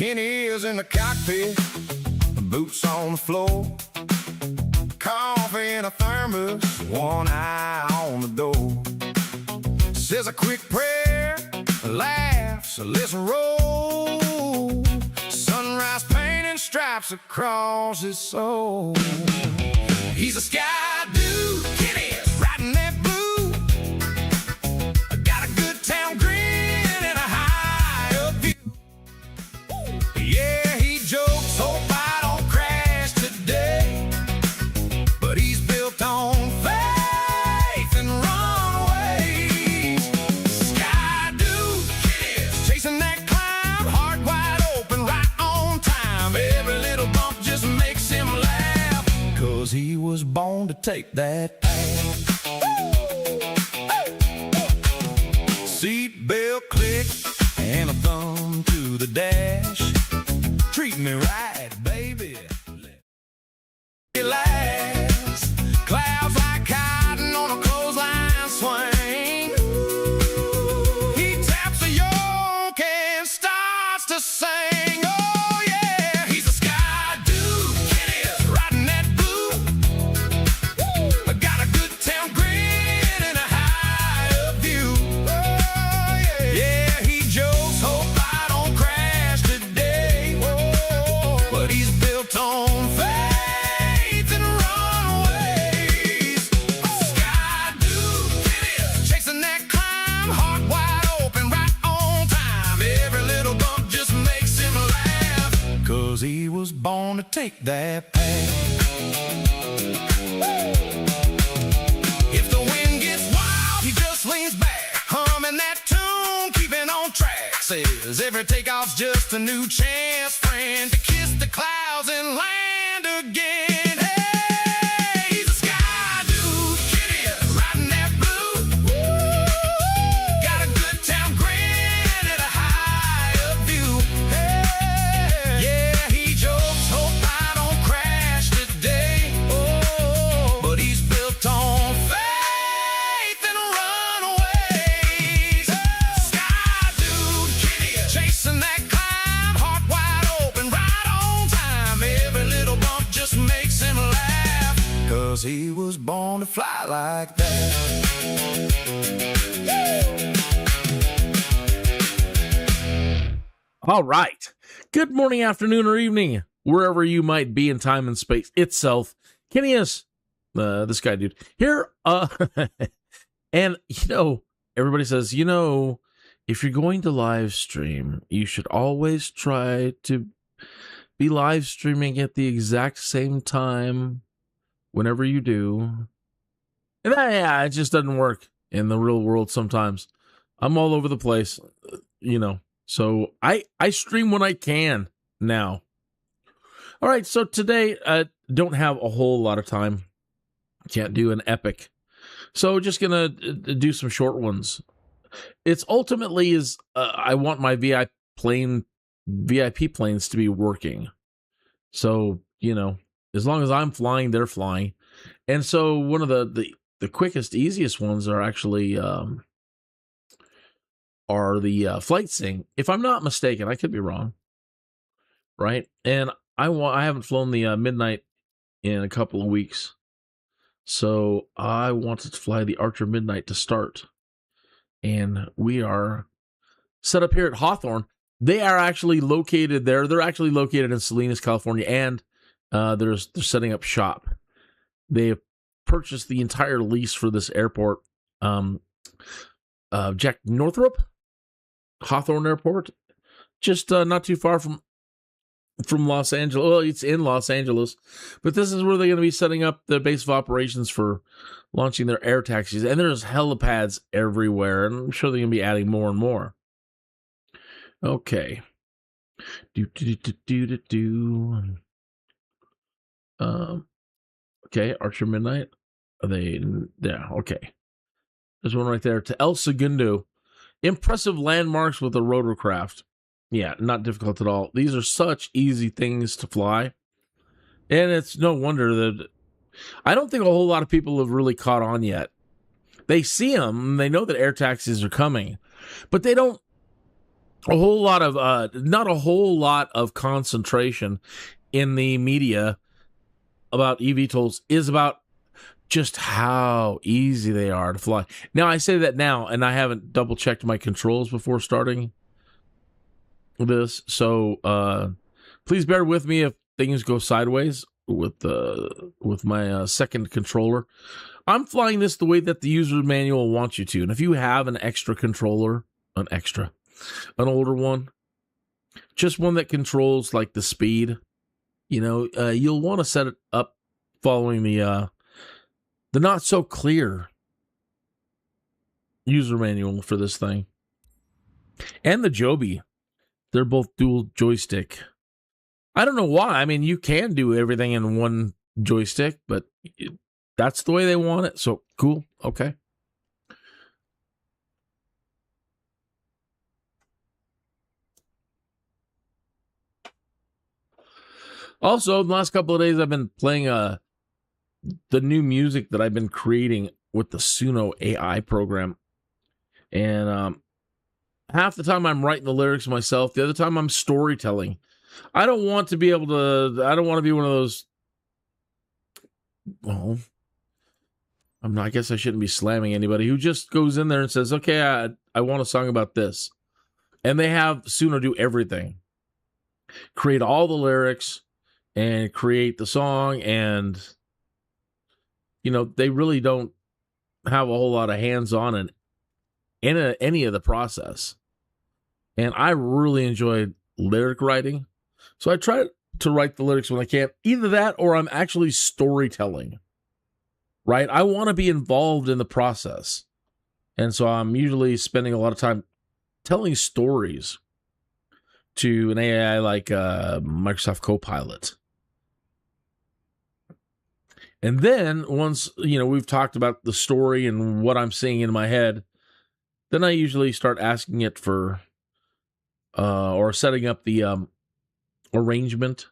Kenny is in the cockpit, boots on the floor, coffee in a thermos, one eye on the door. Says a quick prayer, laughs, let's roll. Sunrise paint and stripes across his soul. He's a sky dude, Kenny is riding that blue. Got a good town grin and a high up view. Yeah, he jokes, hope I don't crash today. But he's built on faith and runaways. Skydude, Kenny is chasing that climb, heart wide open, right on time. Every little bump just makes him laugh, 'cause he was born to take that path. Seat belt click and a thumb to the dash. Treat me right, baby. Let me last. Clouds like cotton on a clothesline swing. He taps a yoke and starts to sing. Oh yeah, he's a sky dude. Kenny is riding that blue. Got a good town grin and a high up view. Oh yeah, yeah, he jokes, hope I don't crash today. Oh, but he's built on faith and runaways. Sky dude, Kenny is chasing that climb, heart wide open, right on time. Every little bump just makes him laugh, 'cause he was born to take that path. If the wind gets wild, he just leans back, humming that tune, keeping on track. Says every takeoff's just a new chance, friend, to kiss the clouds and land again. Hey, he's a sky dude, Kenny is riding that blue. Got a good town grin and a high up view. Hey, yeah, he jokes, hope I don't crash today. Oh, but he's built on faith and runaways. Sky dude, Kenny is chasing that climb, heart wide open, right on time. Every little bump just makes him laugh, 'cause he was born to fly like that. All right. Good morning, afternoon, or evening, wherever you might be in time and space itself. Kenny is the Skydude here. And everybody says, if you're going to live stream, you should always try to be live streaming at the exact same time whenever you do. And it just doesn't work in the real world sometimes. I'm all over the place, So I stream when I can now. All right, so today I don't have a whole lot of time. Can't do an epic. So just going to do some short ones. It's ultimately I want my VIP planes to be working. So, as long as I'm flying, they're flying. And so one of the quickest, easiest ones are actually the Flightsee. If I'm not mistaken, I could be wrong, right? And I haven't flown the Midnight in a couple of weeks, so I wanted to fly the Archer Midnight to start. And we are set up here at Hawthorne. They are actually located there. They're actually located in Salinas, California, and they're setting up shop. They have purchased the entire lease for this airport. Jack Northrop, Hawthorne Airport, just not too far from Los Angeles. Well, it's in Los Angeles, but this is where they're going to be setting up the base of operations for launching their air taxis. And there's helipads everywhere, and I'm sure they're going to be adding more and more. Okay. Okay, Archer Midnight. Are they? Yeah, okay. There's one right there to El Segundo. Impressive landmarks with a rotorcraft. Yeah, not difficult at all. These are such easy things to fly. And it's no wonder that I don't think a whole lot of people have really caught on yet. They see them, they know that air taxis are coming, but they don't a whole lot of not a whole lot of concentration in the media about eVTOLs is about just how easy they are to fly. Now, I say that now, and I haven't double checked my controls before starting this, so please bear with me if things go sideways with my second controller. I'm flying this the way that the user manual wants you to, and if you have an extra controller, an older one, just one that controls like the speed, you'll want to set it up following the not so clear user manual for this thing. And the Joby, they're both dual joystick. I don't know why. I mean, you can do everything in one joystick, but that's the way they want it. So cool. Okay. Also, the last couple of days, I've been playing the new music that I've been creating with the Suno AI program. And half the time I'm writing the lyrics myself. The other time I'm storytelling. I don't want to be one of those. Well, I guess I shouldn't be slamming anybody who just goes in there and says, okay, I want a song about this. And they have Suno do everything. Create all the lyrics and create the song, and they really don't have a whole lot of hands-on in any of the process. And I really enjoy lyric writing, so I try to write the lyrics when I can. Either that, or I'm actually storytelling. Right? I want to be involved in the process, and so I'm usually spending a lot of time telling stories to an AI like Microsoft Copilot. And then once, we've talked about the story and what I'm seeing in my head, then I usually start asking it for, or setting up the arrangement.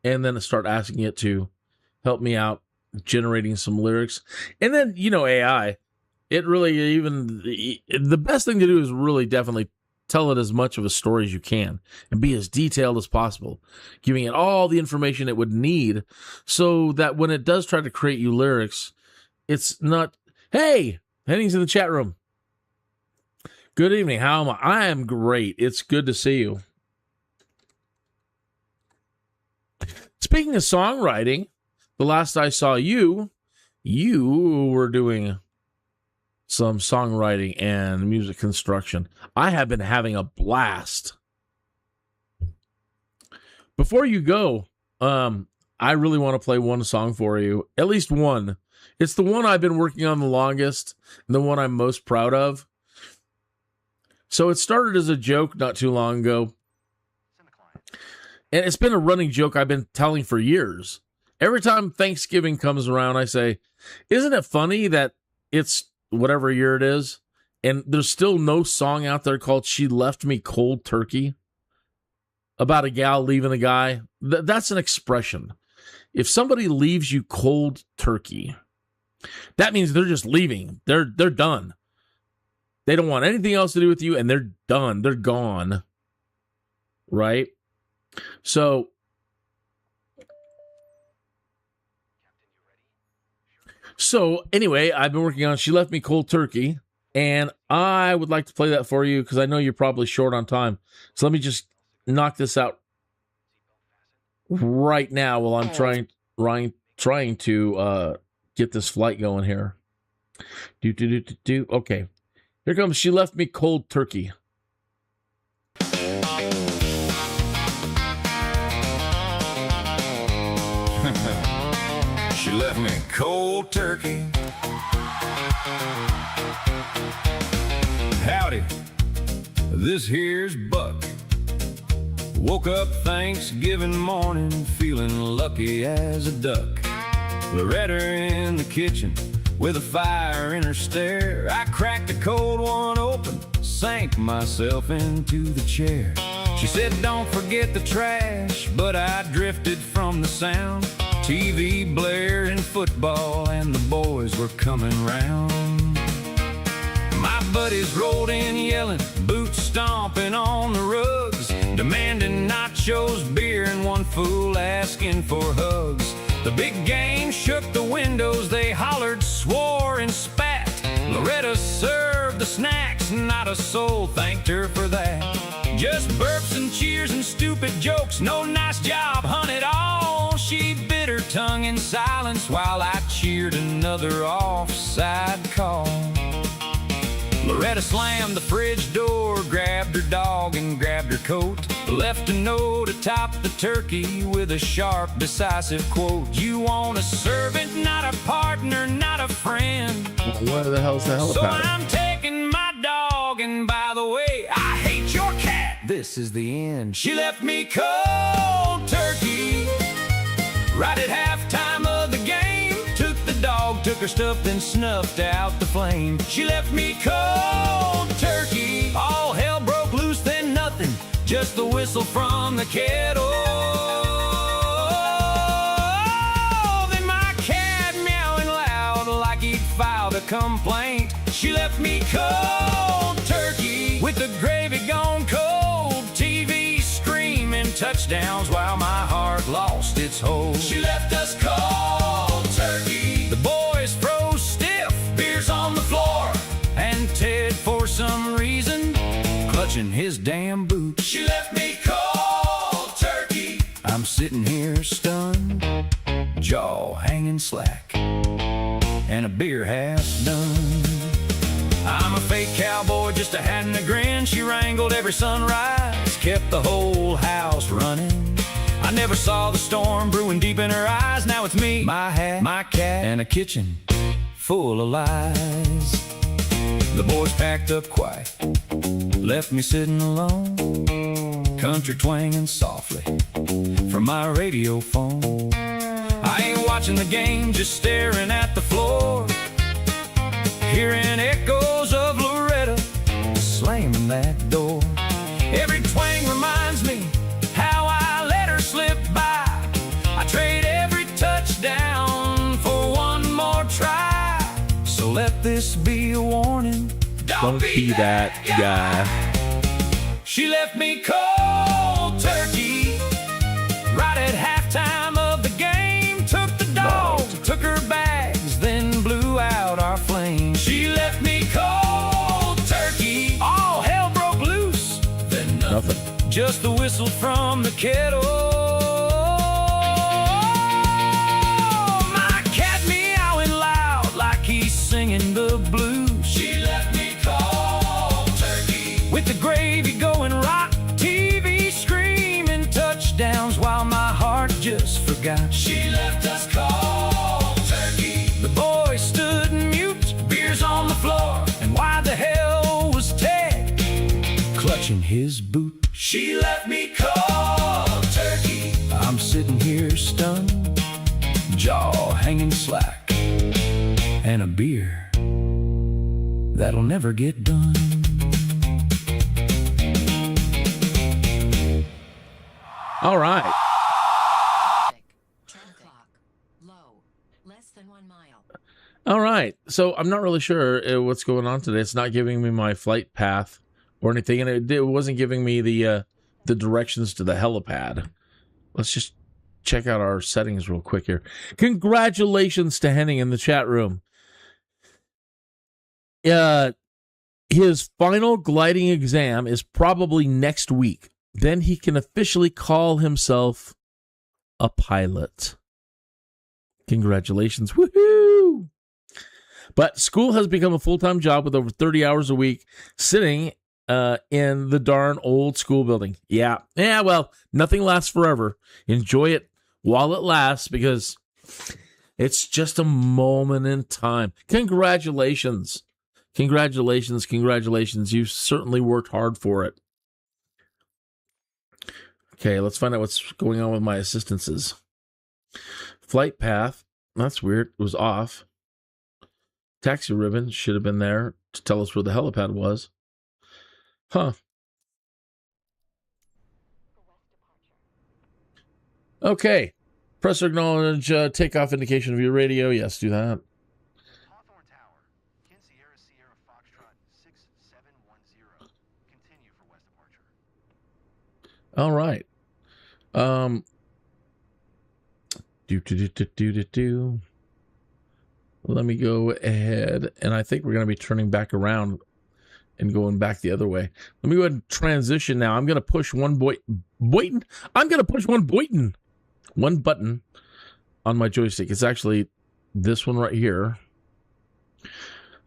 And then I start asking it to help me out generating some lyrics. And then, AI, it really the best thing to do is really definitely tell it as much of a story as you can and be as detailed as possible, giving it all the information it would need so that when it does try to create you lyrics, it's not, hey, Henning's in the chat room. Good evening. How am I? I am great. It's good to see you. Speaking of songwriting, the last I saw you were doing some songwriting and music construction. I have been having a blast. Before you go, I really want to play one song for you. At least one. It's the one I've been working on the longest, and the one I'm most proud of. So it started as a joke not too long ago. And it's been a running joke I've been telling for years. Every time Thanksgiving comes around, I say, isn't it funny that it's whatever year it is, and there's still no song out there called She Left Me Cold Turkey about a gal leaving a guy? That's an expression. If somebody leaves you cold turkey, that means they're just leaving. They're done. They don't want anything else to do with you, and they're done. They're gone. Right? So anyway, I've been working on She Left Me Cold Turkey, and I would like to play that for you because I know you're probably short on time. So let me just knock this out right now while I'm trying to get this flight going here. Okay. Here comes She Left Me Cold Turkey. She left me cold turkey. Howdy, this here's Buck. Woke up Thanksgiving morning feeling lucky as a duck. Loretta in the kitchen with a fire in her stare. I cracked a cold one open, sank myself into the chair. She said, don't forget the trash, but I drifted from the sound. TV blaring football and the boys were coming round. My buddies rolled in yelling, boots stomping on the rugs, demanding nachos, beer, and one fool asking for hugs. The big gang shook the windows, they hollered, swore, and spat. Loretta served the snacks, not a soul thanked her for that. Just burps and cheers and stupid jokes, no nice job, hun, at all. She bit her tongue in silence while I cheered another offside call. Loretta slammed the fridge door, grabbed her dog and grabbed her coat, left a note atop the turkey with a sharp, decisive quote. You want a servant, not a partner, not a friend. What the hell's the helipad? So I'm taking my dog, and by the way, I hate your cat. This is the end. She left me cold turkey right at halftime of the game. Took the dog, took her stuff, then snuffed out the flame. She left me cold turkey. All hell broke loose, then nothing, just the whistle from the kettle. Then my cat meowing loud like he'd filed a complaint. She left me cold turkey with the gravy gone cold, TV screaming touchdowns while my heart lost its hold. She left us cold turkey. The boys froze stiff, beers on the floor, and Ted, for some reason, clutching his damn boots. She left me cold turkey. I'm sitting here stunned, jaw hanging slack, and a beer half done. I'm a fake cowboy, just a hat and a grin. She wrangled every sunrise, kept the whole house running. I never saw the storm brewing deep in her eyes. Now it's me, my hat, my cat, and a kitchen full of lies. The boys packed up quiet, left me sitting alone, country twanging softly from my radio phone. I ain't watching the game, just staring at the floor, hearing echoes of Loretta slamming that door. Every twang reminds me how I let her slip by. I trade every touchdown for one more try. So let this be a warning, Don't be that guy. She left me cold turkey right at halftime of the game. Took the dog, took her bags, then blew out our flame. She left me cold turkey. All hell broke loose, then nothing. Just the whistle from the kettle. My cat meowing loud like he's singing the blues. She left me cold turkey with the gravy going rock, TV screaming touchdowns while my heart just forgot. She left us cold turkey. The boys stood mute, beers on the floor, and why the hell was Ted clutching his boot? She left me cold turkey. I'm sitting here stunned, jaw hanging slack, and a beer that'll never get done. All right. 10 o'clock. Low. Less than 1 mile. All right. So I'm not really sure what's going on today. It's not giving me my flight path or anything, and it wasn't giving me the directions to the helipad. Let's just check out our settings real quick here. Congratulations to Henning in the chat room. His final gliding exam is probably next week. Then he can officially call himself a pilot. Congratulations. Woohoo! But school has become a full-time job with over 30 hours a week sitting in the darn old school building. Yeah, well, nothing lasts forever. Enjoy it while it lasts, because it's just a moment in time. Congratulations. Congratulations. You've certainly worked hard for it. Okay, let's find out what's going on with my assistances. Flight path. That's weird. It was off. Taxi ribbon should have been there to tell us where the helipad was. Huh. Okay. Press or acknowledge takeoff indication of your radio. Yes, do that. Hawthorne Tower, Kin Sierra Sierra Foxtrot All right. Do. Let me go ahead, and I think we're going to be turning back around and going back the other way. Let me go ahead and transition now. I'm going to push one button on my joystick. It's actually this one right here.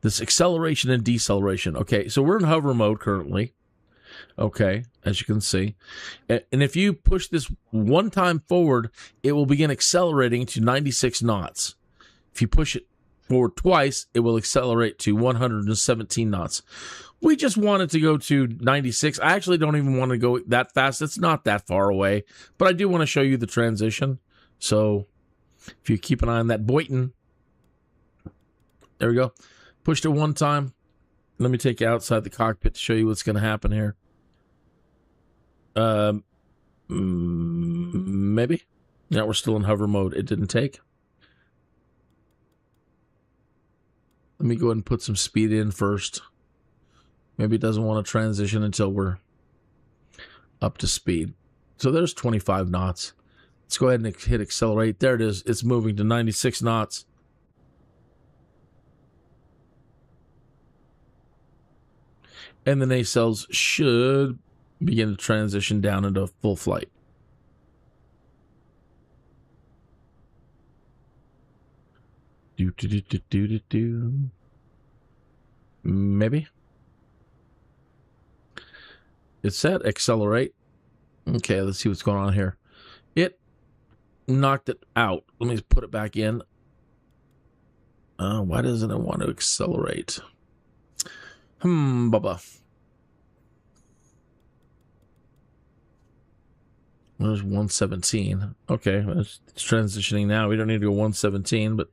This acceleration and deceleration. Okay, so we're in hover mode currently. Okay, as you can see. And if you push this one time forward, it will begin accelerating to 96 knots. If you push it forward twice, it will accelerate to 117 knots. We just wanted to go to 96. I actually don't even want to go that fast. It's not that far away, but I do want to show you the transition. So if you keep an eye on that Boyton, there we go. Pushed it one time. Let me take you outside the cockpit to show you what's going to happen here. Maybe. No, we're still in hover mode. It didn't take. Let me go ahead and put some speed in first. Maybe it doesn't want to transition until we're up to speed. So there's 25 knots. Let's go ahead and hit accelerate. There it is. It's moving to 96 knots. And the nacelles should begin to transition down into full flight. Maybe. It said accelerate. Okay, let's see what's going on here. It knocked it out. Let me put it back in. Why doesn't it want to accelerate? Bubba. There's 117. Okay, it's transitioning now. We don't need to go 117, but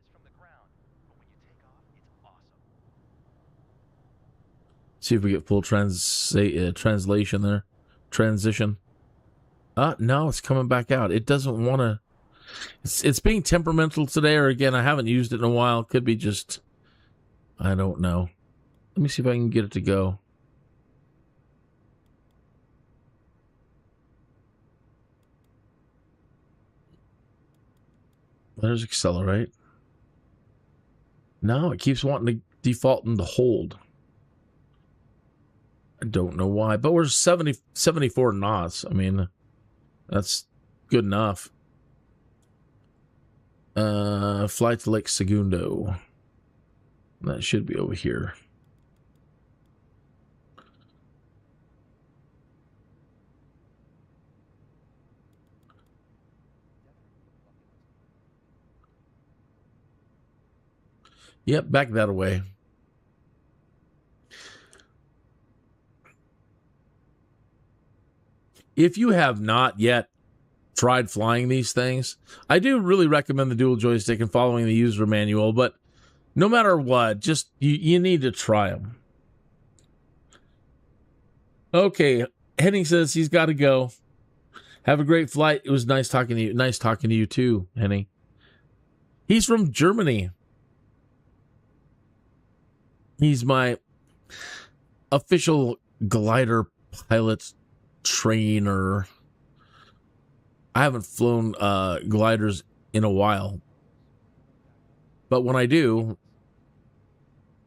see if we get full translation there. Transition. No, it's coming back out. It doesn't want to. It's being temperamental today, or again, I haven't used it in a while. Could be just, I don't know. Let me see if I can get it to go. There's accelerate. No, it keeps wanting to default into hold. I don't know why, but we're 74 knots. I mean, that's good enough. Flight to Lake Segundo. That should be over here. Yep, back that away. If you have not yet tried flying these things, I do really recommend the dual joystick and following the user manual, but no matter what, just you need to try them. Okay, Henning says he's got to go. Have a great flight. It was nice talking to you. Nice talking to you too, Henning. He's from Germany. He's my official glider pilot trainer. I haven't flown gliders in a while, but when I do,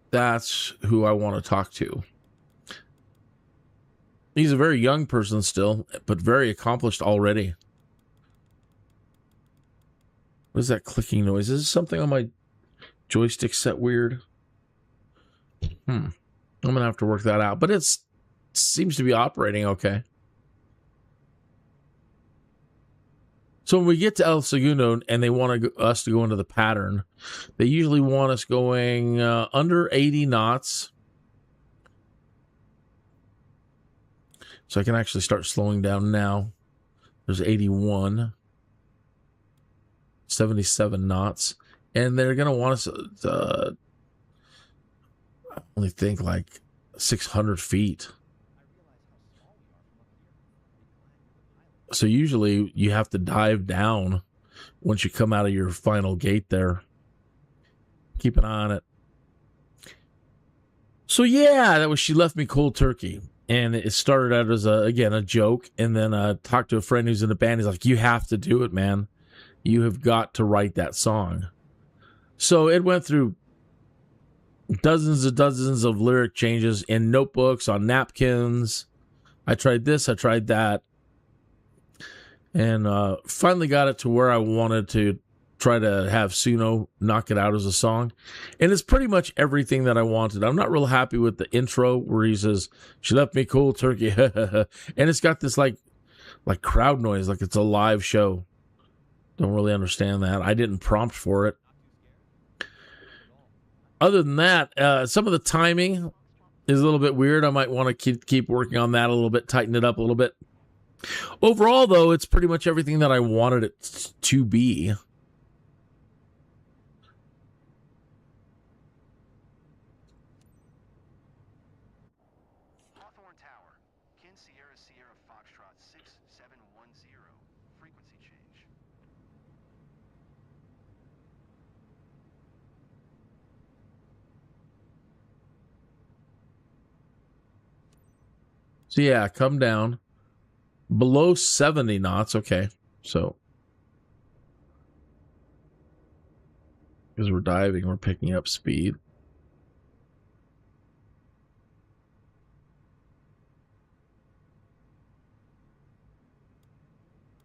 that's who I want to talk to. He's a very young person still, but very accomplished already. What is that clicking noise? Is this something on my joystick set weird? I'm going to have to work that out, but it seems to be operating okay. So when we get to El Segundo and they want us to go into the pattern, they usually want us going under 80 knots. So I can actually start slowing down now. There's 81, 77 knots. And they're going to want us to I only think like 600 feet. So usually you have to dive down once you come out of your final gate there. Keep an eye on it. So yeah, that was She Left Me Cold Turkey. And it started out as a joke, and then talked to a friend who's in the band. He's like, "You have to do it, man. You have got to write that song." So it went through dozens of lyric changes in notebooks, on napkins. I tried this, I tried that, and finally got it to where I wanted to try to have Suno knock it out as a song. And it's pretty much everything that I wanted. I'm not real happy with the intro where he says, "She left me cold turkey." And it's got this like crowd noise, like it's a live show. Don't really understand that. I didn't prompt for it. Other than that, some of the timing is a little bit weird. I might want to keep working on that a little bit, tighten it up a little bit. Overall, though, it's pretty much everything that I wanted it to be. Hawthorne Tower, Kin Sierra Sierra Foxtrot 6710, frequency change. So yeah, come down below 70 knots. Okay, so because we're diving, we're picking up speed.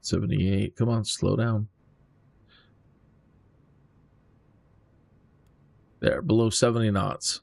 $78. Come on, slow down. There, below 70 knots.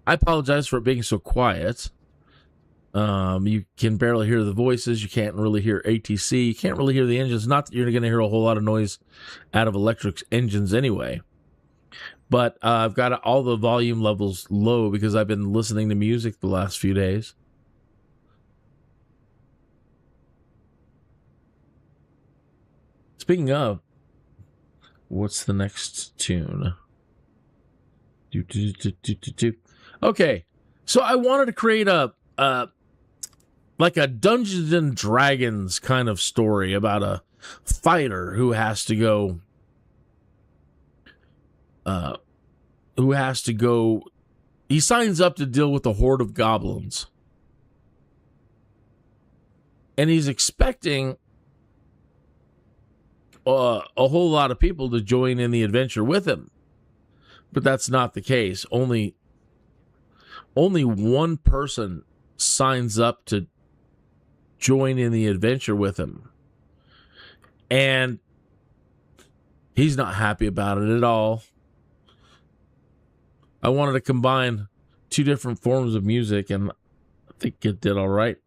I apologize for it being so quiet. You can barely hear the voices. You can't really hear ATC. You can't really hear the engines. Not that you're going to hear a whole lot of noise out of electric engines anyway. But I've got all the volume levels low because I've been listening to music the last few days. Speaking of, what's the next tune? Okay, so I wanted to create a like a Dungeons and Dragons kind of story about a fighter who has to go he signs up to deal with a horde of goblins, and he's expecting a whole lot of people to join in the adventure with him. But that's not the case. Only one person signs up to join in the adventure with him. And he's not happy about it at all. I wanted to combine two different forms of music, and I think it did all right.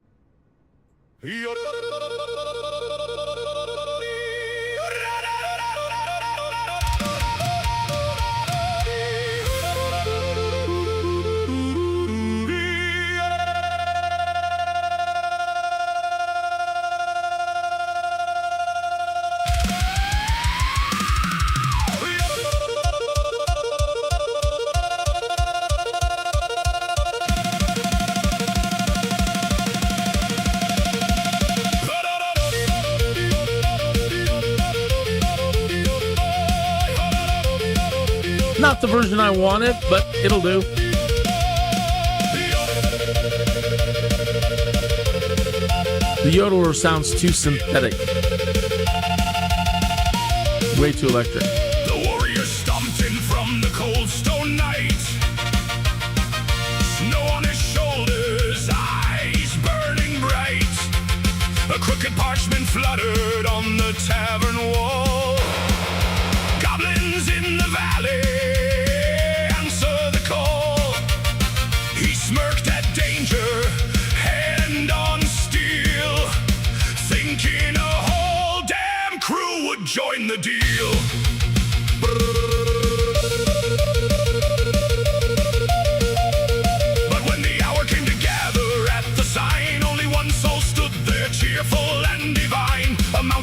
Not the version I wanted, but it'll do. The yodeler sounds too synthetic. Way too electric. The warrior stomped in from the cold stone night. Snow on his shoulders, eyes burning bright. A crooked parchment fluttered on the tavern wall. Goblins in the valley answer the call. He smirked at danger, hand on steel, thinking a whole damn crew would join the deal.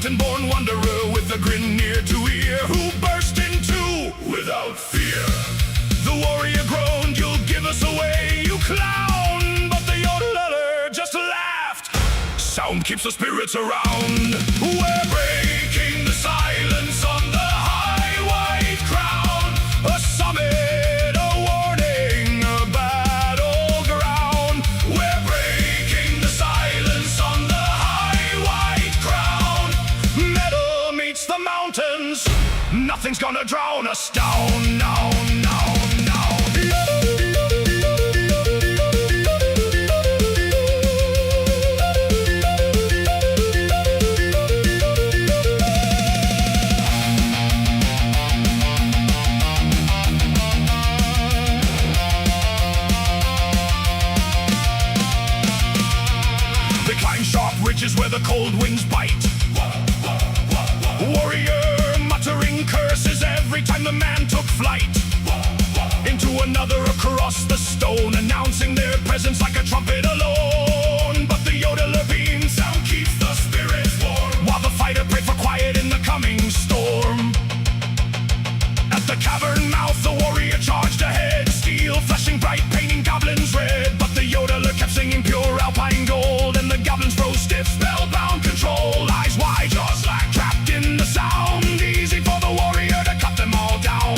mountain-born wanderer with a grin ear to ear, who burst into without fear. The warrior groaned, "You'll give us away, you clown!" But the yodeler just laughed. "Sound keeps the spirits around. We're breaking the silence on the high white crown. A summit, a warning, a battleground. We're breaking the silence on the high white crown. Metal meets the mountains. Nothing's gonna drown us down, now, now, now." They climb sharp ridges where the cold winds bite. Warrior muttering curses every time the man took flight. Into another across the stone, announcing their presence like a trumpet alone. But the yodeler beam sound keeps the spirits warm, while the fighter prayed for quiet in the coming storm. At the cavern mouth, the warrior charged ahead, steel flashing bright, painting goblins red. But the yodeler kept singing pure alpine gold, and the goblins froze stiff, spellbound control. Eyes wide, jaws slack, trapped in the sound. Easy for the warrior to cut them all down.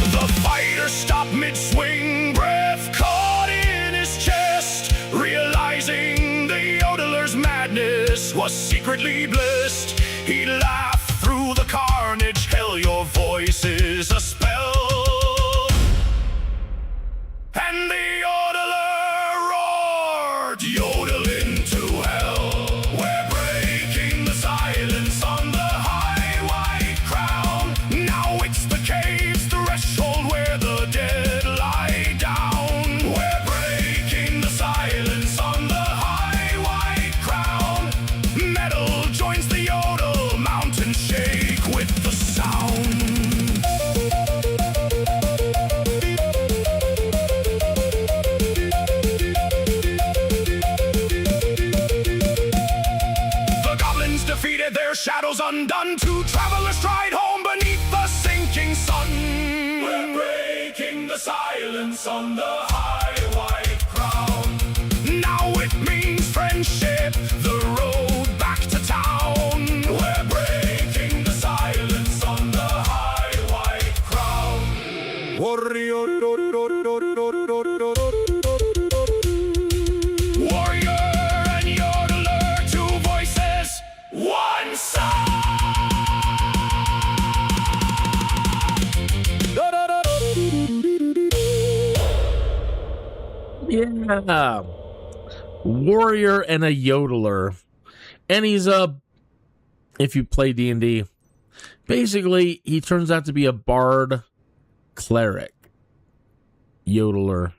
The fighter stopped mid-swing, breath caught in his chest, realizing the yodeler's madness was secretly blissed. He laughed through the carnage, "Hell, your voice is a spell." And the yodeler roared, "Yodel into hell." We're breaking the silence on the high white crown. Now it's the cave's threshold where the dead lie down. We're breaking the silence on the high white crown. Metal joins the yodel, mountains shake with the sound. The goblins defeated, their shadows undone. Two travelers tried home beneath the sinking sun. We're breaking the silence on the high white crown. Now it means friendship, the road back to town. We're breaking the silence on the high white crown. Warrior and yodeler, two voices, one sound. Yeah. Warrior and a yodeler. And he's if you play D&D, basically he turns out to be a bard cleric. Yodeler.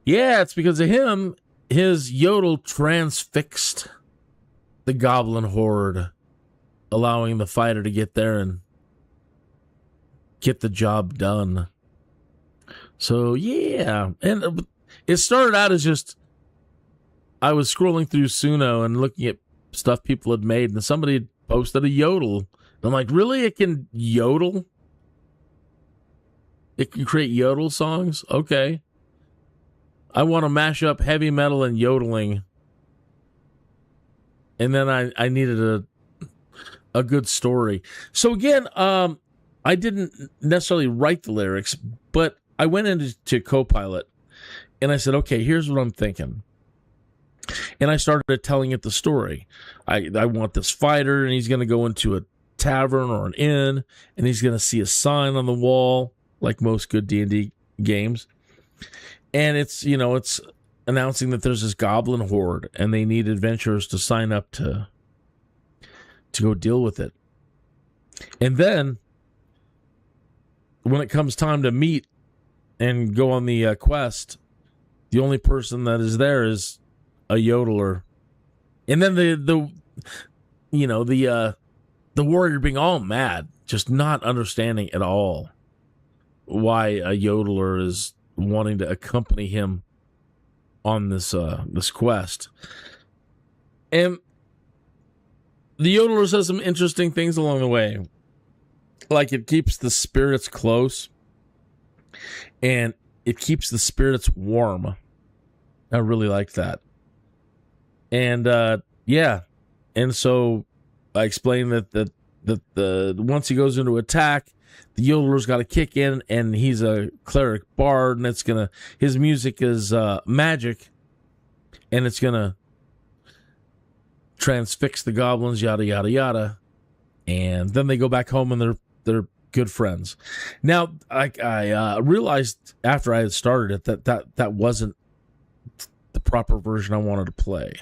Yeah, it's because of him, his yodel transfixed the goblin horde, allowing the fighter to get there and get the job done. So, yeah. And it started out as just, I was scrolling through Suno and looking at stuff people had made, and somebody had posted a yodel. And I'm like, really? It can yodel? It can create yodel songs? Okay. I want to mash up heavy metal and yodeling. And then I needed a good story. So again, I didn't necessarily write the lyrics, but I went into Copilot and I said, okay, here's what I'm thinking. And I started telling it the story. I want this fighter, and he's going to go into a tavern or an inn, and he's going to see a sign on the wall, like most good D&D games. And it's, you know, it's announcing that there's this goblin horde and they need adventurers to sign up to go deal with it. And then when it comes time to meet and go on the quest, the only person that is there is a yodeler. And then the warrior being all mad, just not understanding at all why a yodeler is wanting to accompany him on this quest. And the yodeler says some interesting things along the way. Like, it keeps the spirits close and it keeps the spirits warm. I really like that. And yeah. And so I explained that the once he goes into attack, the yodeler's got to kick in, and he's a cleric bard, and his music is magic, and it's gonna transfix the goblins, yada yada yada. And then they go back home, and they're good friends. Now I realized after I had started it that wasn't the proper version I wanted to play.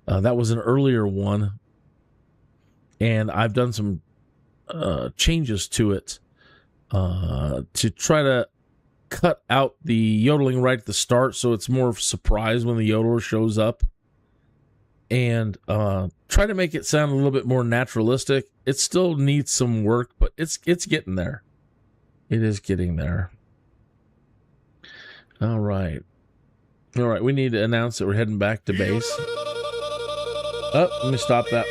That was an earlier one, and I've done some changes to it to try to cut out the yodeling right at the start, so it's more of a surprise when the yodeler shows up, and try to make it sound a little bit more naturalistic. It still needs some work, but it's getting there. It is getting there. All right, we need to announce that we're heading back to base. Oh, let me stop that.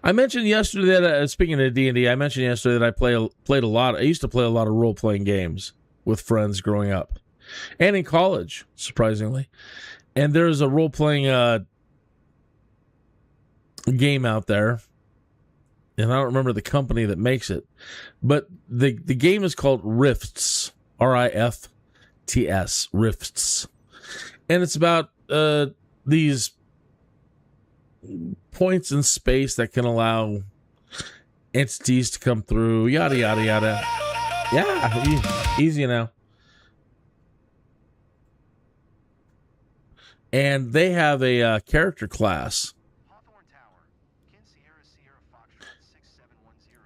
I mentioned yesterday that, speaking of D&D, I mentioned yesterday that I played a lot. I used to play a lot of role-playing games with friends growing up. And in college, surprisingly. And there's a role-playing game out there. And I don't remember the company that makes it. But the game is called Rifts. R-I-F-T-S. Rifts. And it's about these points in space that can allow entities to come through, yada yada yada. Yeah, easy now. And they have a character class. Hawthorne Tower, Kin Sierra Sierra Foxtrot 6710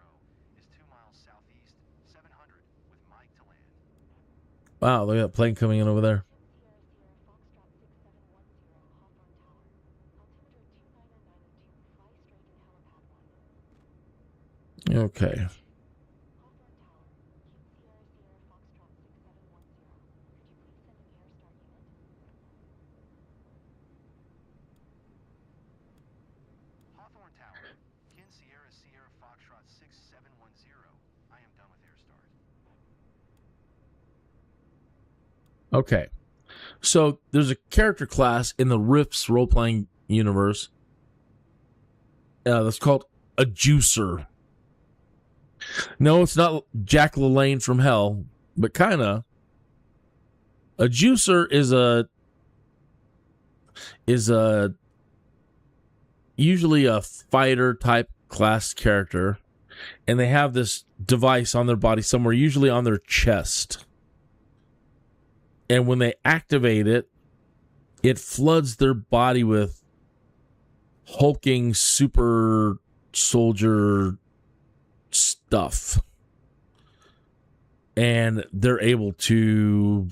is 2 miles southeast, 700 with Mike to land. Wow, look at that plane coming in over there. Okay. Hawthorne Tower, Kin Sierra Sierra Foxtrot 6710. I am done with air start. Okay. So there's a character class in the Rifts role-playing universe that's called a juicer. No, it's not Jack LaLanne from hell, but kind of. A juicer is usually a fighter type class character, and they have this device on their body somewhere, usually on their chest. And when they activate it, it floods their body with hulking super soldier stuff. And they're able to,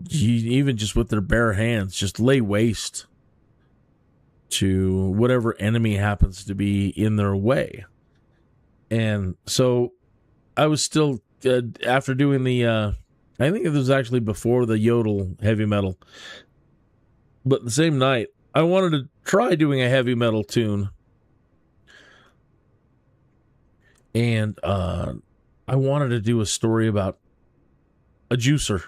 even just with their bare hands, just lay waste to whatever enemy happens to be in their way. And so I was still, after doing the, I think it was actually before the Yodel heavy metal, but the same night, I wanted to try doing a heavy metal tune. And I wanted to do a story about a juicer.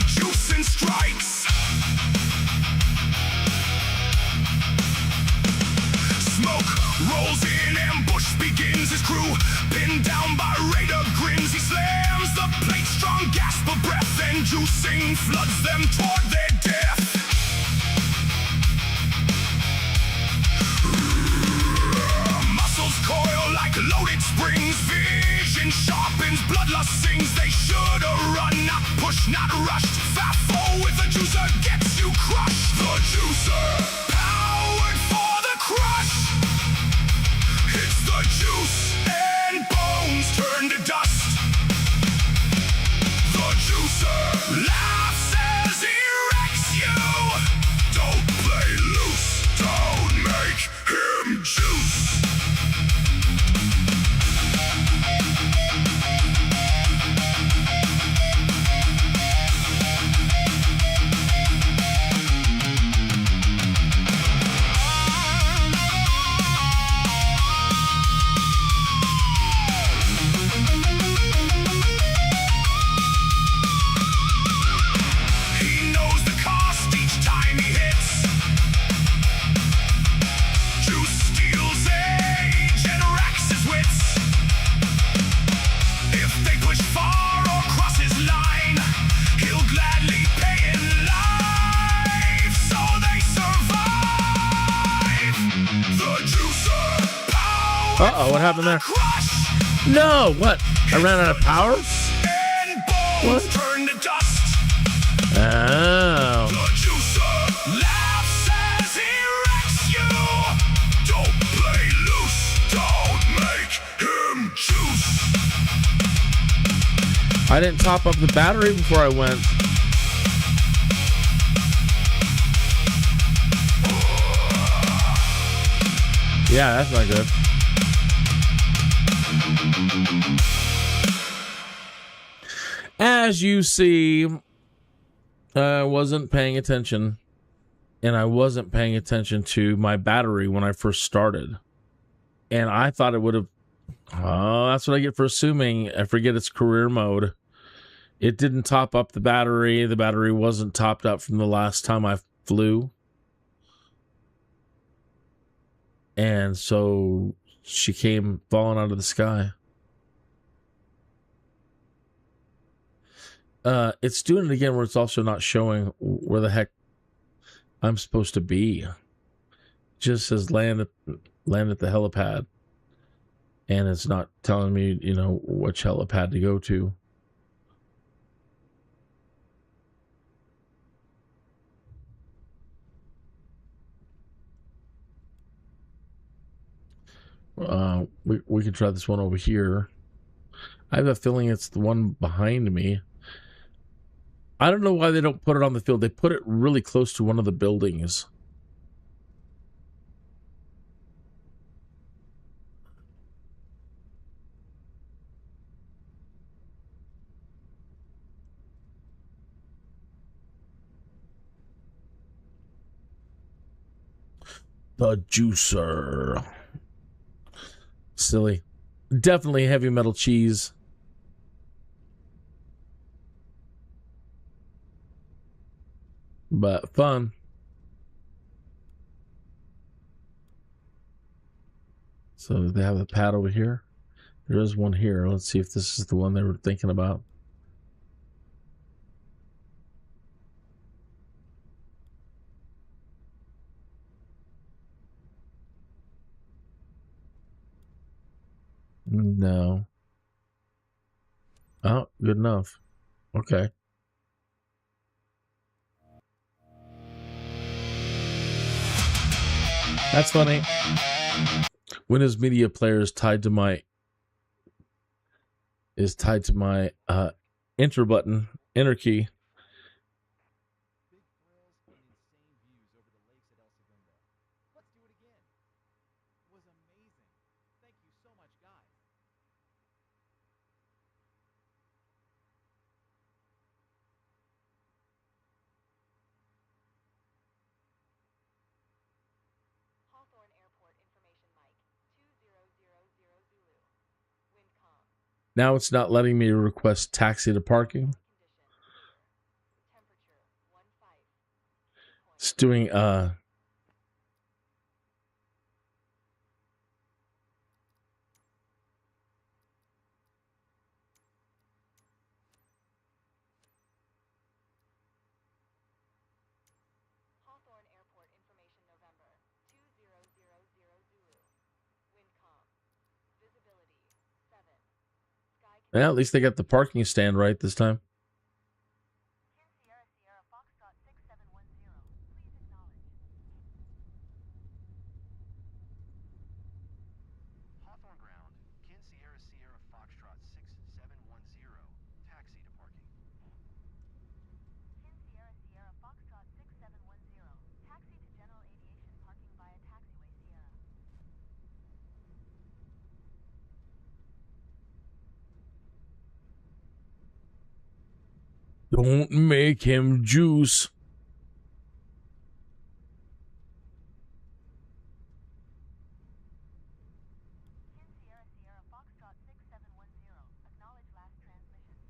juicing strikes. Smoke rolls in, ambush begins. His crew pinned down by raider grins. He slams the plate, strong gasp of breath, and juicing floods them toward their death. Muscles coil like loaded springs. Vision sharpens, bloodlust sings. They should have run, not pushed, not rushed. Fat-foe with the juicer gets you crushed. The juicer, powered for the crush. It's the juice and bones turn to dust. The juicer laughs as he wrecks you. Don't play loose, don't make him juice. He knows the cost each time he hits. Juice steals age and racks his wits. If they push far or cross his line, he'll gladly pay in life so they survive. The juicer, power Uh-oh, what happened there? crush. No, what? I ran out of power? And bones What? turn to dust. Oh. The juicer laughs as he wrecks you. Don't play loose, don't make him juice. I didn't top up the battery before I went. Yeah, that's not good. As you see, I wasn't paying attention, and I wasn't paying attention to my battery when I first started. And I thought it would have... Oh, that's what I get for assuming. I forget it's career mode. It didn't top up the battery. The battery wasn't topped up from the last time I flew. And so she came falling out of the sky. It's doing it again where it's also not showing where the heck I'm supposed to be. It just says land at the helipad. And it's not telling me, you know, which helipad to go to. We can try this one over here. I have a feeling it's the one behind me. I don't know why they don't put it on the field. They put it really close to one of the buildings. The juicer. Silly. Definitely heavy metal cheese. But fun. So they have a pad over here. There is one here. Let's see if this is the one they were thinking about. No. Oh, good enough. Okay. That's funny. Windows Media Player is tied to my enter button, enter key. Big thrills and insane views over the lakes at El Segundo. Let's do it again. It was amazing. Thank you so much, guys. Hawthorne Airport information mic 2000 Zulu. Wind calm. Now it's not letting me request taxi to parking. It's doing Hawthorne Airport information November 2000 Zulu. Wind calm. Visibility 7. Sky yeah, at least they got the parking stand right this time. Kin Sierra Sierra Foxtrot 6710. Please acknowledge. Hawthorne ground. Kin Sierra Sierra Foxtrot 6710. Taxi to parking. Kin Sierra Sierra Foxtrot 6710. Taxi to general aviation parking via taxiway Sierra. Don't make him juice. Kin Sierra Sierra Foxtrot 6710. Acknowledge last transmission.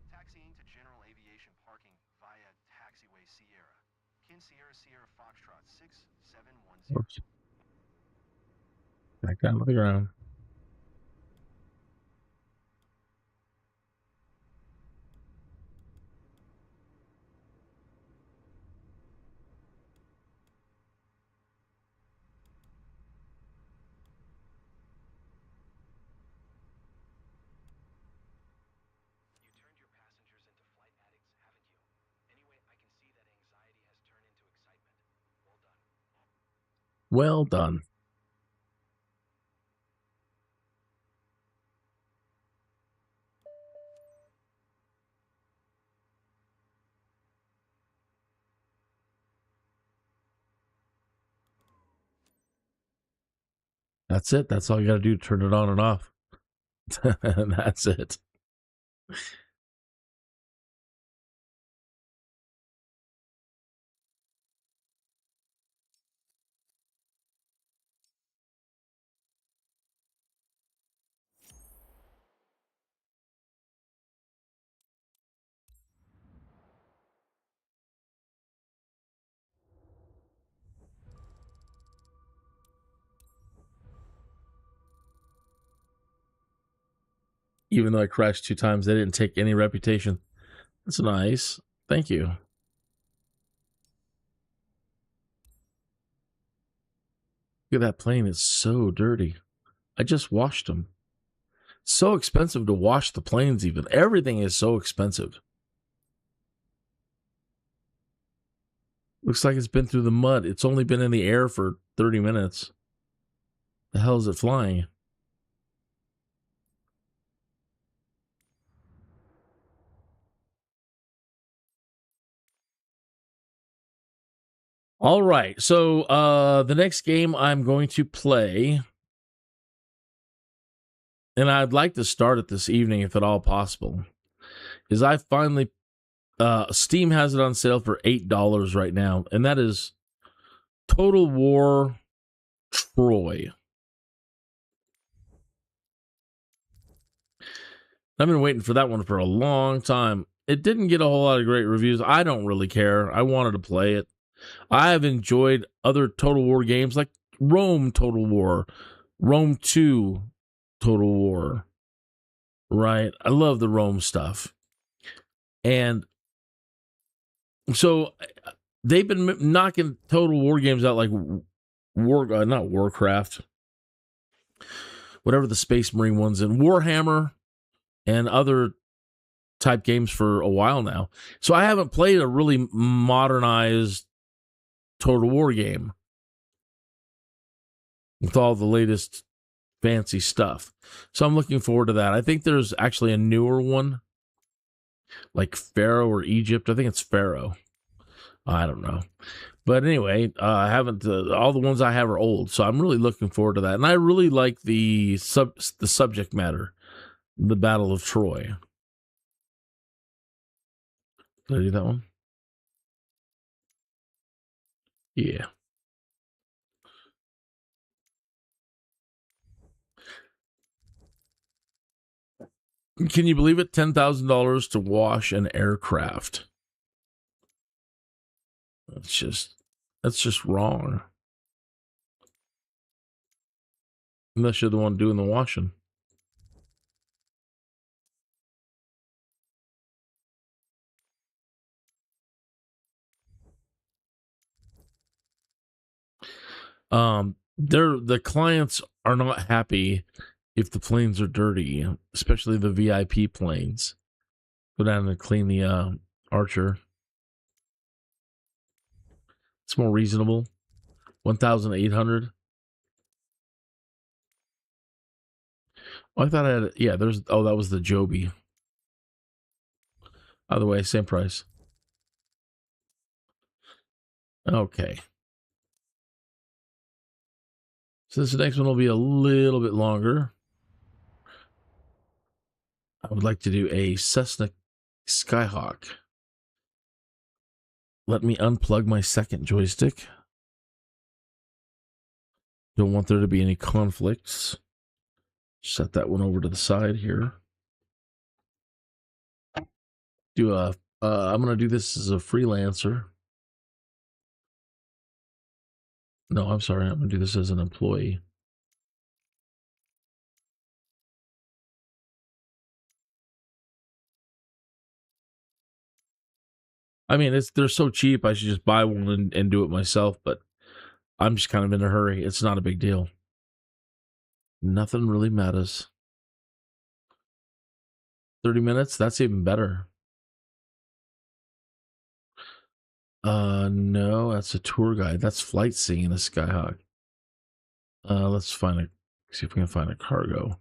Taxiing to general aviation parking via taxiway Sierra. Kin Sierra Sierra Foxtrot 6710. Oops. Back down to the ground. You turned your passengers into flight addicts, haven't you? Anyway, I can see that anxiety has turned into excitement. Well done. Well done. That's it. That's all you got to do. Turn it on and off. And that's it. Even though I crashed 2 times, they didn't take any reputation. That's nice. Thank you. Look at that plane. It's so dirty. I just washed them. So expensive to wash the planes even. Everything is so expensive. Looks like it's been through the mud. It's only been in the air for 30 minutes. The hell is it flying? All right. So the next game I'm going to play, and I'd like to start it this evening if at all possible, is I finally Steam has it on sale for $8 right now, and that is Total War Troy. I've been waiting for that one for a long time. It didn't get a whole lot of great reviews. I don't really care. I wanted to play it. I have enjoyed other Total War games like Rome Total War, Rome 2 Total War, right? I love the Rome stuff. And so they've been knocking Total War games out like not Warcraft, whatever the Space Marine ones, and Warhammer and other type games for a while now. So I haven't played a really modernized Total War game with all the latest fancy stuff. So I'm looking forward to that. I think there's actually a newer one, like Pharaoh or Egypt. I think it's Pharaoh. I don't know. But anyway, I haven't. All the ones I have are old, so I'm really looking forward to that. And I really like the subject matter, the Battle of Troy. Did I do that one? Yeah. Can you believe it? $10,000 to wash an aircraft. That's just wrong. Unless you're the one doing the washing. The clients are not happy if the planes are dirty, especially the VIP planes. Go down and clean the Archer. It's more reasonable. 1,800. Oh, I thought I had, yeah, that was the Joby. By the way, same price. Okay. So this next one will be a little bit longer. I would like to do a Cessna Skyhawk. Let me unplug my second joystick. Don't want there to be any conflicts. Set that one over to the side here. I'm going to do this as a freelancer. No, I'm sorry. I'm going to do this as an employee. I mean, they're so cheap, I should just buy one and do it myself, but I'm just kind of in a hurry. It's not a big deal. Nothing really matters. 30 minutes? That's even better. No, that's a tour guide. That's Flightsee in a Skyhawk. Let's see if we can find a cargo.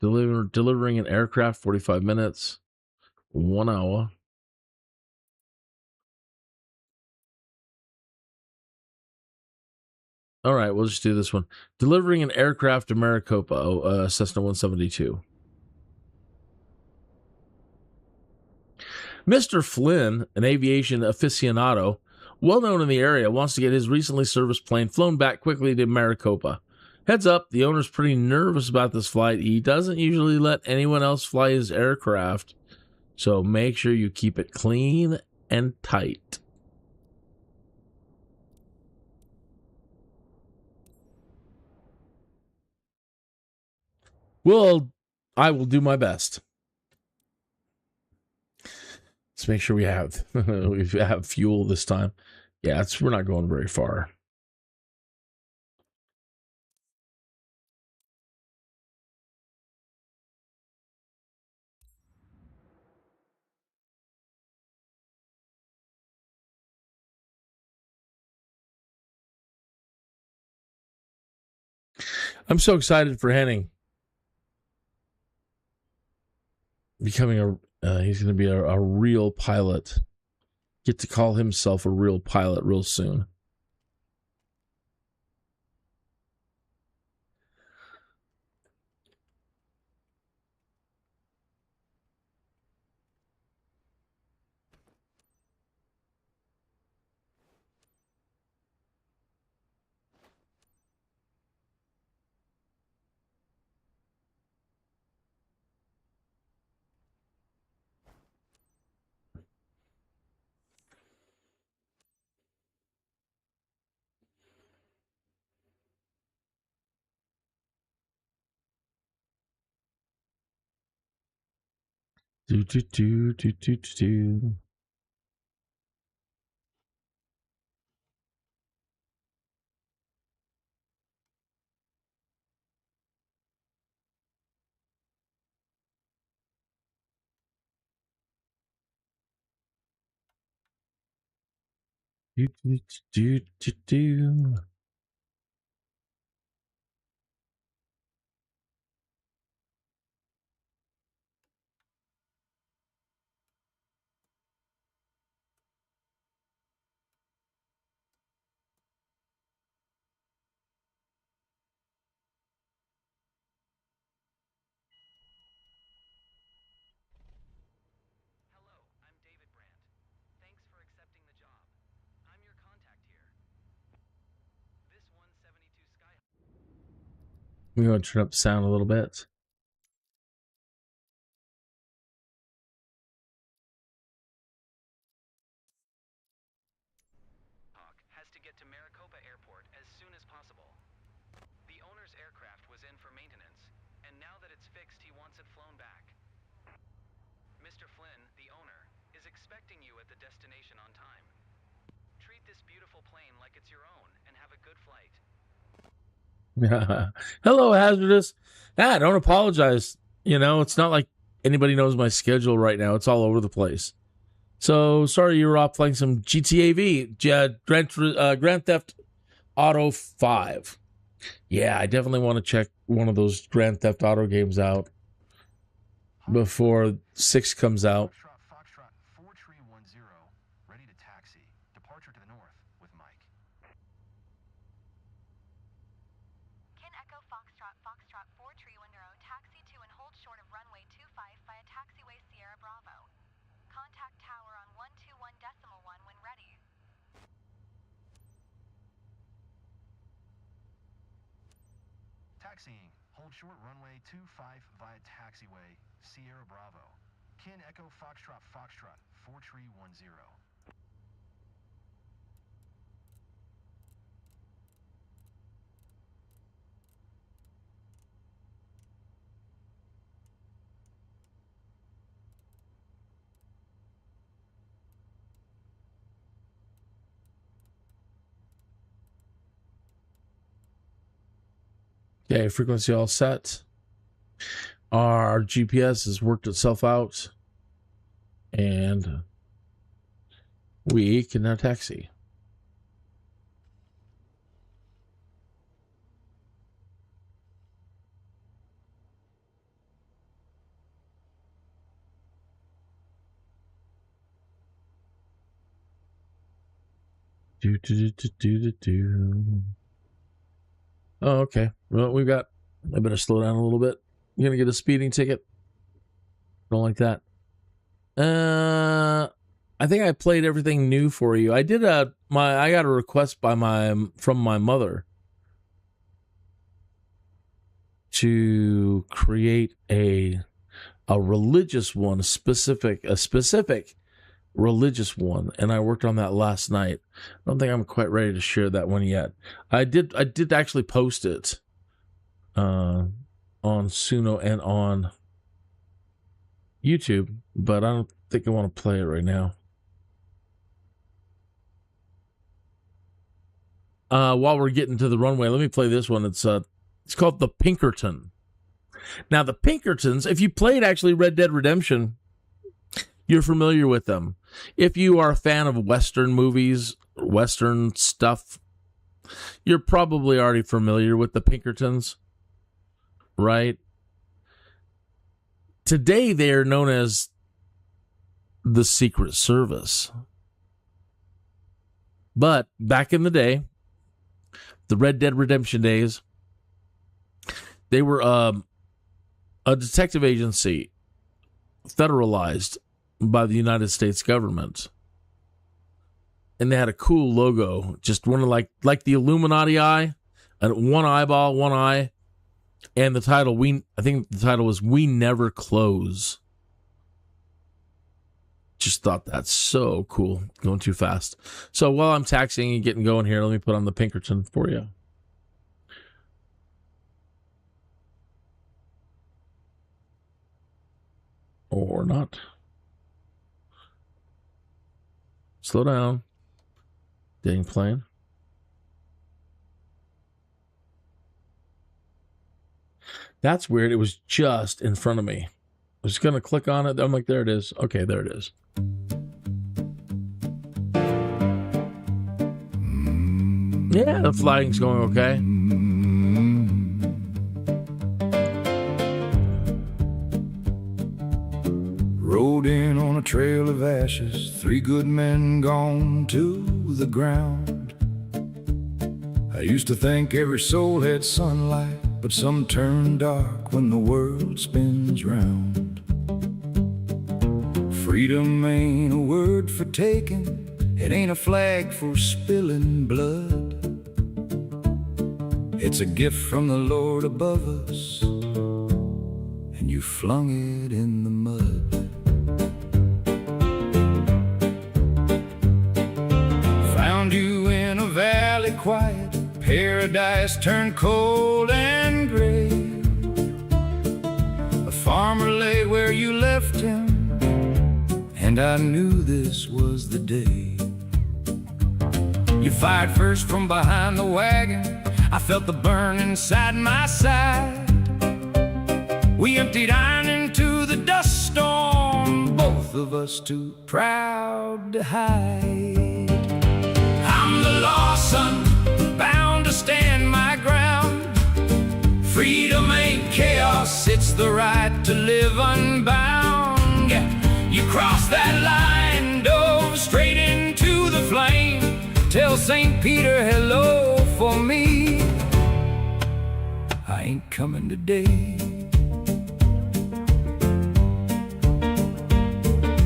Delivering an aircraft, 45 minutes, 1 hour. All right, we'll just do this one. Delivering an aircraft to Maricopa, Cessna 172. Mr. Flynn, an aviation aficionado, well known in the area, wants to get his recently serviced plane flown back quickly to Maricopa. Heads up, the owner's pretty nervous about this flight. He doesn't usually let anyone else fly his aircraft, so make sure you keep it clean and tight. Well, I will do my best. Let's make sure we have fuel this time. Yeah, we're not going very far. I'm so excited for Henning becoming he's going to be a real pilot. Get to call himself a real pilot real soon. Do do do do do do. Do do do do do. Hello, I'm David Brandt. Thanks for accepting the job. I'm your contact here. This 172 Skyhawk. We're going to turn up the sound a little bit. to Maricopa Airport as soon as possible. The owner's aircraft was in for maintenance, and now that it's fixed, he wants it flown back. Mr. Flynn, the owner, is expecting you at the destination on time. Treat this beautiful plane like it's your own and have a good flight. Hello, Hazardous. Don't apologize. It's not like anybody knows my schedule right now. It's all over the place. So sorry you were off playing some GTA V, Grand Theft Auto 5. Yeah, I definitely want to check one of those Grand Theft Auto games out before 6 comes out. Foxtrot 4310, ready to taxi. Departure to the north with Mike. Kin Echo Foxtrot 4310, taxi to and hold short of runway 25 via taxiway Sierra Bravo. Contact tower on 121.1 when ready. Taxiing. Hold short runway 25 via taxiway Sierra Bravo. Kin Echo Foxtrot 4310. Okay, frequency all set. Our GPS has worked itself out. And we can now taxi. Oh, okay. Well, I better slow down a little bit. You're going to get a speeding ticket. Don't like that. I think I played everything new for you. I got a request from my mother to create a religious one, a specific religious one, and I worked on that last night. I don't think I'm quite ready to share that one yet. I did actually post it on Suno and on YouTube, but I don't think I want to play it right now. While we're getting to the runway, let me play this one. It's called the Pinkerton. Now, the Pinkertons, if you played actually Red Dead Redemption, you're familiar with them. If you are a fan of Western movies, Western stuff, you're probably already familiar with the Pinkertons, right? Today, they are known as the Secret Service. But back in the day, the Red Dead Redemption days, they were a detective agency, federalized by the United States government. And they had a cool logo, just one of like the Illuminati eye, and one eyeball, one eye. And the title, I think the title was We Never Close. Just thought that's so cool. Going too fast. So while I'm taxiing and getting going here, let me put on the Pinkerton for you. Or not. Slow down. Dang plane. That's weird. It was just in front of me. I was going to click on it. I'm like, there it is. Okay, there it is. Yeah, the flying's going okay. Rode in on a trail of ashes, 3 good men gone to the ground. I used to think every soul had sunlight, but some turn dark when the world spins round. Freedom ain't a word for taking, it ain't a flag for spilling blood. It's a gift from the Lord above us, and you flung it in the mud. Found you in a valley Paradise turned cold and gray. A farmer lay where you left him, and I knew this was the day. You fired first from behind the wagon. I felt the burn inside my side. We emptied iron into the dust storm, both of us too proud to hide. I'm the lost son, bound to stand my ground. Freedom ain't chaos, it's the right to live unbound. Yeah, you crossed that line, dove straight into the flame. Tell St. Peter hello for me. I ain't coming today.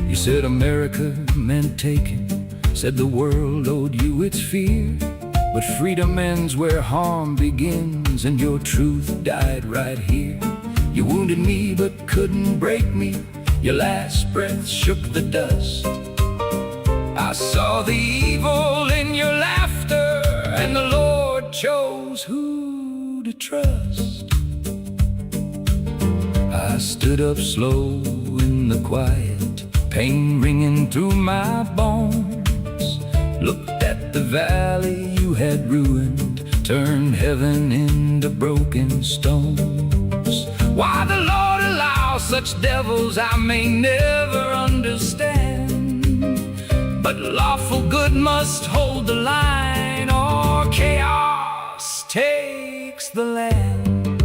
You said America meant taking, said the world owed you its fear. But freedom ends where harm begins, and your truth died right here. You wounded me but couldn't break me. Your last breath shook the dust. I saw the evil in your laughter, and the Lord chose who to trust. I stood up slow in the quiet, pain ringing through my bones. Looked at the valley you had ruined, turned heaven into broken stones. Why the Lord allows such devils I may never understand, but lawful good must hold the line, or chaos takes the land.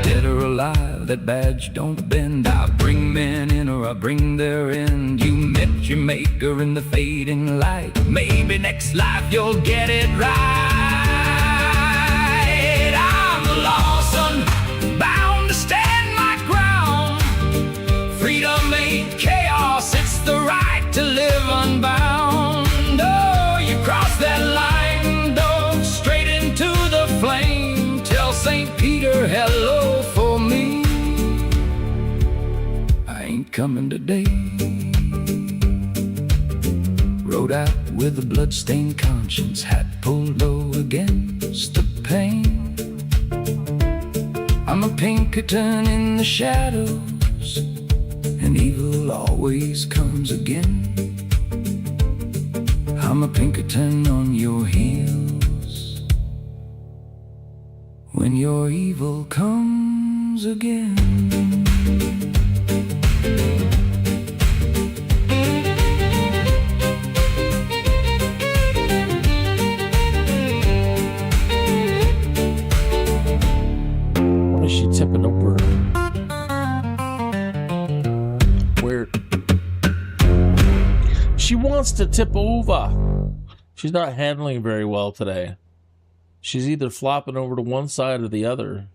Dead or alive, that badge don't bend. I bring men in or I bring their end. You met your maker in the fading light. Maybe next life you'll get it right. I'm the lost son, bound to stand my ground. Freedom ain't chaos, it's the right to live unbound. Oh, you crossed that line, dove straight into the flame. Tell St. Peter hello for me. I ain't coming today. Rode out with a bloodstained conscience, hat pulled low against the pain. I'm a Pinkerton in the shadows, and evil always comes again. I'm a Pinkerton on your heels when your evil comes again. What is she tipping over? Where? She wants to tip over. She's not handling very well today. She's either flopping over to one side or the other.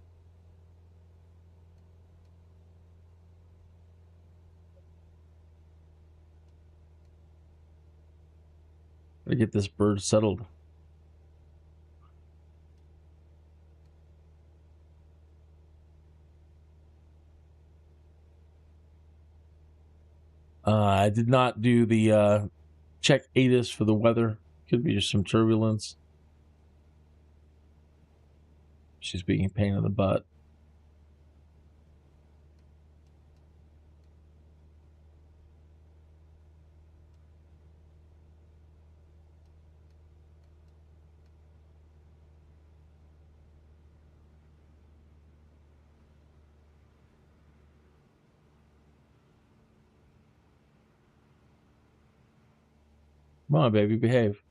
Gotta get this bird settled. I did not do the check ATIS for the weather. Could be just some turbulence. She's being a pain in the butt. Come on, baby, behave.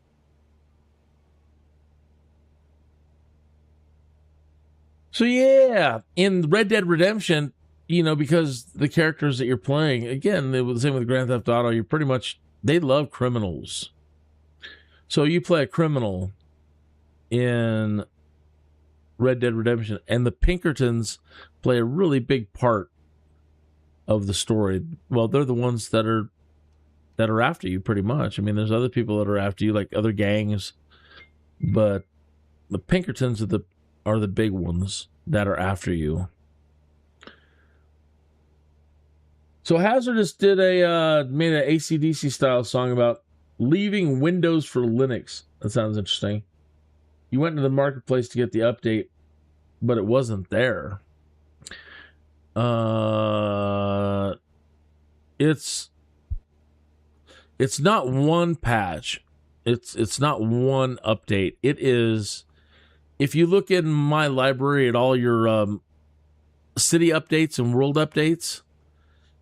So yeah, in Red Dead Redemption, you know, because the characters that you're playing, again, they were the same with Grand Theft Auto, you're pretty much, they love criminals. So you play a criminal in Red Dead Redemption, and the Pinkertons play a really big part of the story. Well, they're the ones that are after you, pretty much. I mean, there's other people that are after you, like other gangs, but the Pinkertons are the big ones that are after you. So Hazardous made an AC/DC style song about leaving Windows for Linux. That sounds interesting. You went to the marketplace to get the update, but it wasn't there. It's not one patch. It's not one update. It is, if you look in my library at all your city updates and world updates,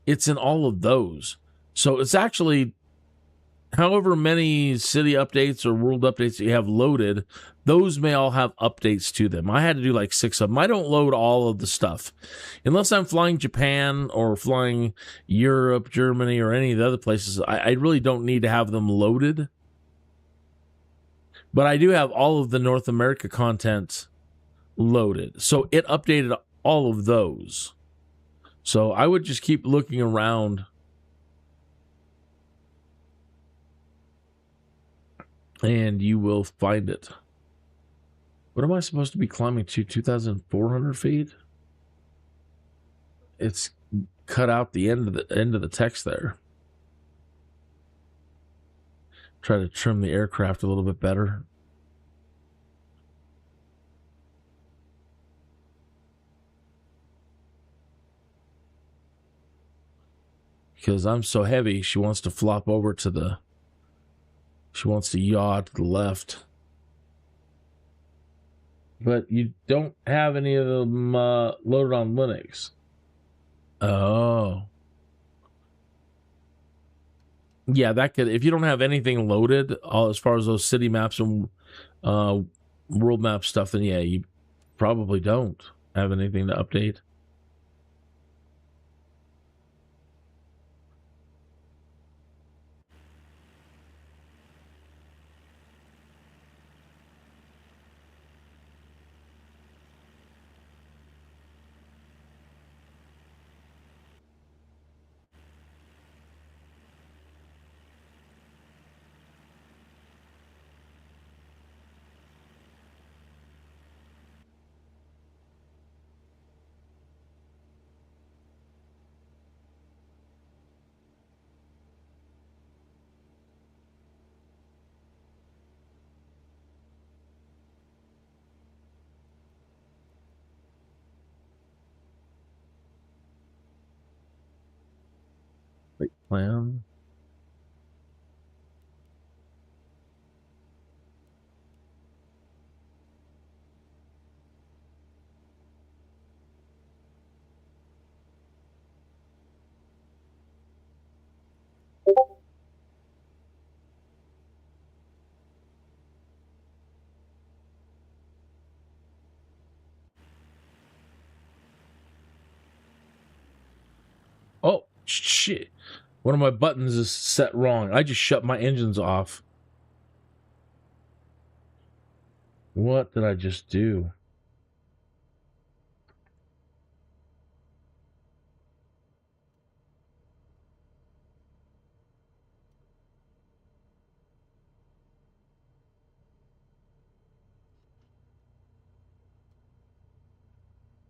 it's in all of those. So it's actually however many city updates or world updates that you have loaded, those may all have updates to them. I had to do like 6 of them. I don't load all of the stuff. Unless I'm flying Japan or flying Europe, Germany, or any of the other places, I really don't need to have them loaded. But I do have all of the North America content loaded. So it updated all of those. So I would just keep looking around. And you will find it. What am I supposed to be climbing to? 2,400 feet? It's cut out the end of the text there. Try to trim the aircraft a little bit better. Because I'm so heavy, she wants to flop over to the... She wants to yaw to the left. But you don't have any of them loaded on Linux. Oh. Yeah, that could... If you don't have anything loaded, as far as those city maps and world map stuff, then yeah, you probably don't have anything to update. Wait, plan. Oh, shit. One of my buttons is set wrong. I just shut my engines off. What did I just do?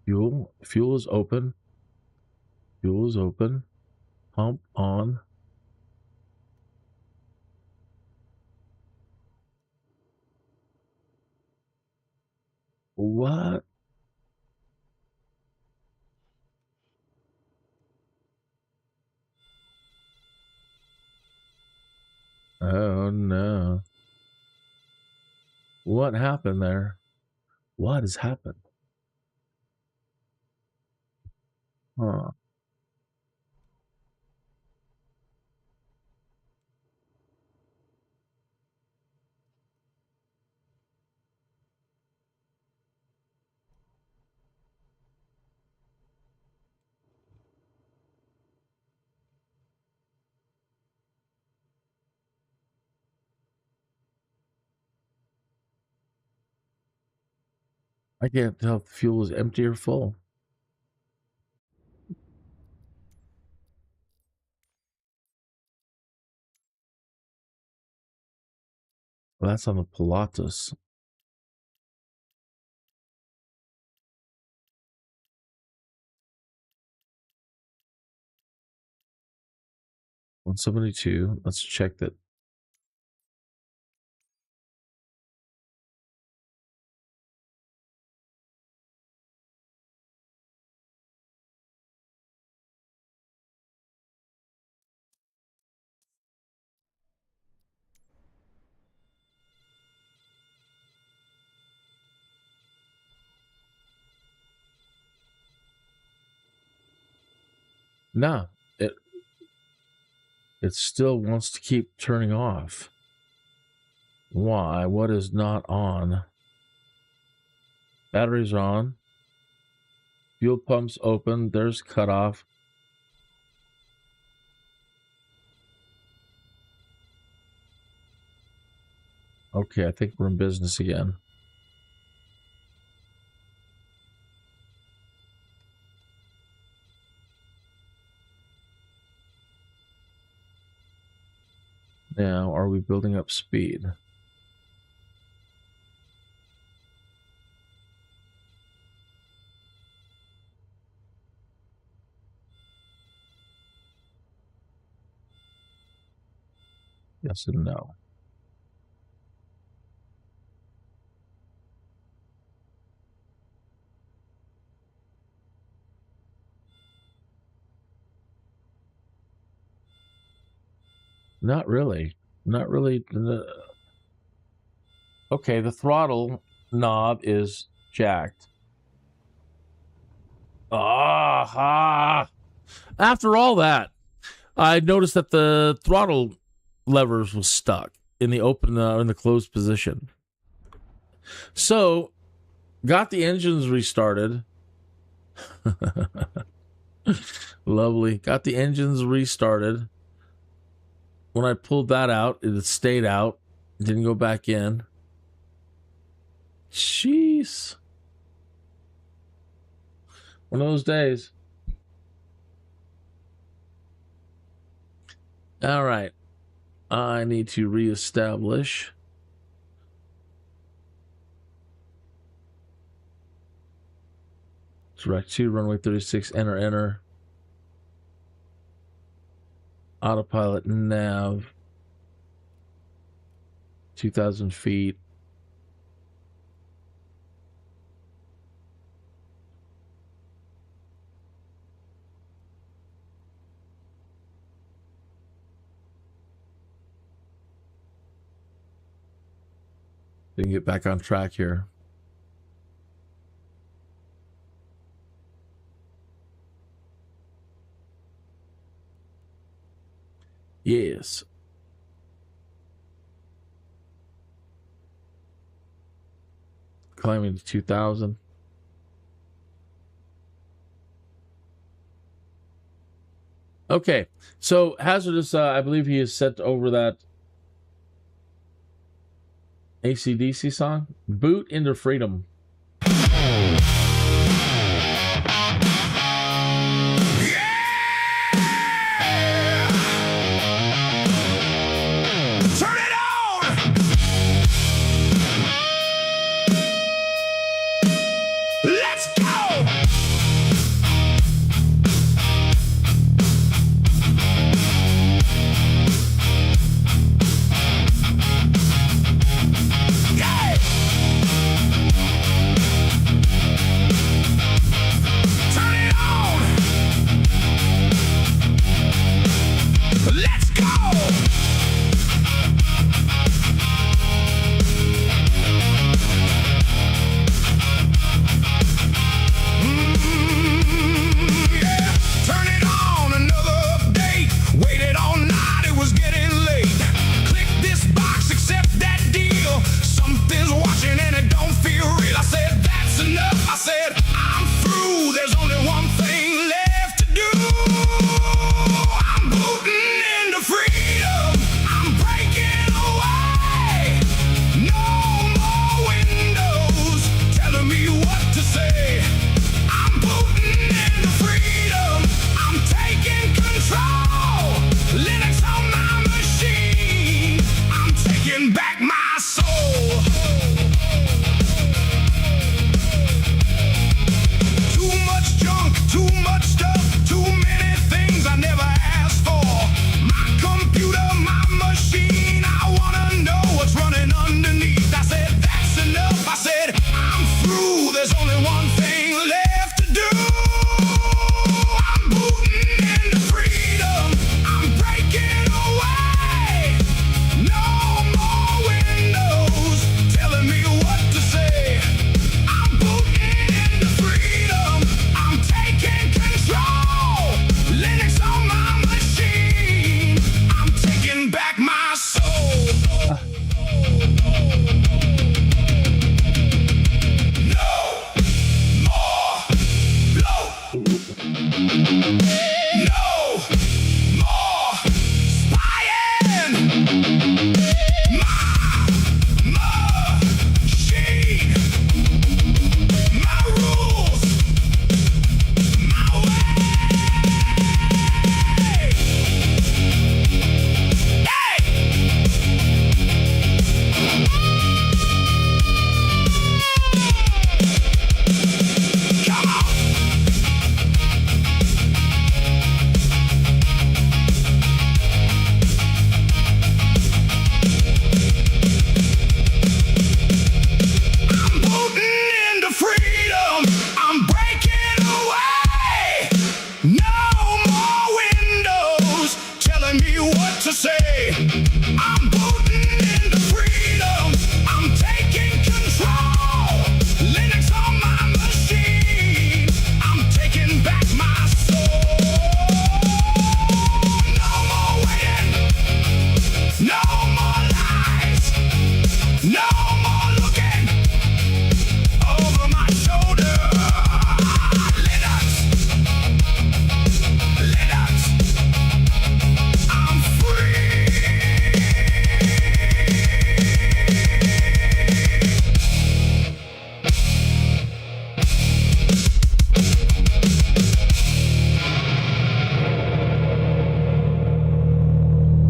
Fuel is open. Fuel is open. Pump on. What? Oh no. What happened there? What has happened? Huh. I can't tell if the fuel is empty or full. Well, that's on the Pilatus. $172. Let's check that. No, it still wants to keep turning off. Why? What is not on? Batteries are on. Fuel pumps open. There's cutoff. Okay, I think we're in business again. Now, are we building up speed? Yes and no. Not really. Not really. Okay, the throttle knob is jacked. After all that, I noticed that the throttle levers was stuck in the open in the closed position. So, got the engines restarted. Lovely. Got the engines restarted. When I pulled that out, it stayed out. Didn't go back in. Jeez. One of those days. All right. I need to reestablish. Direct 2, runway 36, enter. Autopilot nav. 2,000 feet. Didn't get back on track here. Yes. Climbing to 2,000. Okay, so hazardous, I believe he has sent over that AC/DC song, Boot into Freedom. Turn it on! Let's go! Yeah! Turn it on! Let's go! Yeah, turn it on, another update. Waited all night, it was getting late. Click this box, accept that deal. Something's watching and it don't feel real. I said, that's enough. I said, I'm through. There's only one thing left to do. I'm booting into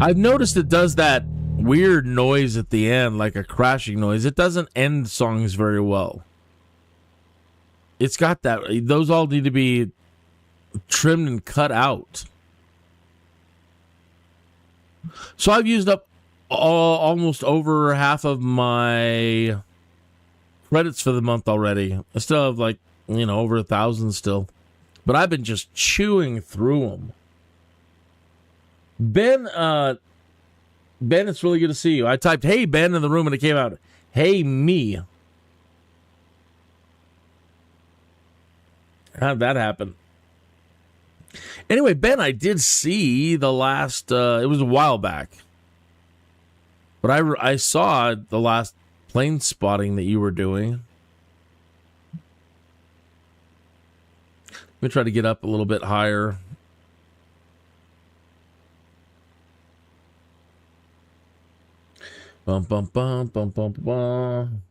I've noticed it does that weird noise at the end, like a crashing noise. It doesn't end songs very well. It's got that. Those all need to be trimmed and cut out. So I've used up almost over half of my credits for the month already. I still have like, over 1,000 still. But I've been just chewing through them. Ben, it's really good to see you. I typed, "Hey, Ben," in the room and it came out, "Hey, me." How'd that happen? Anyway, Ben, I did see the last, it was a while back. But I saw the last plane spotting that you were doing. Let me try to get up a little bit higher. Bum, bum, bum, bum, bum, bum.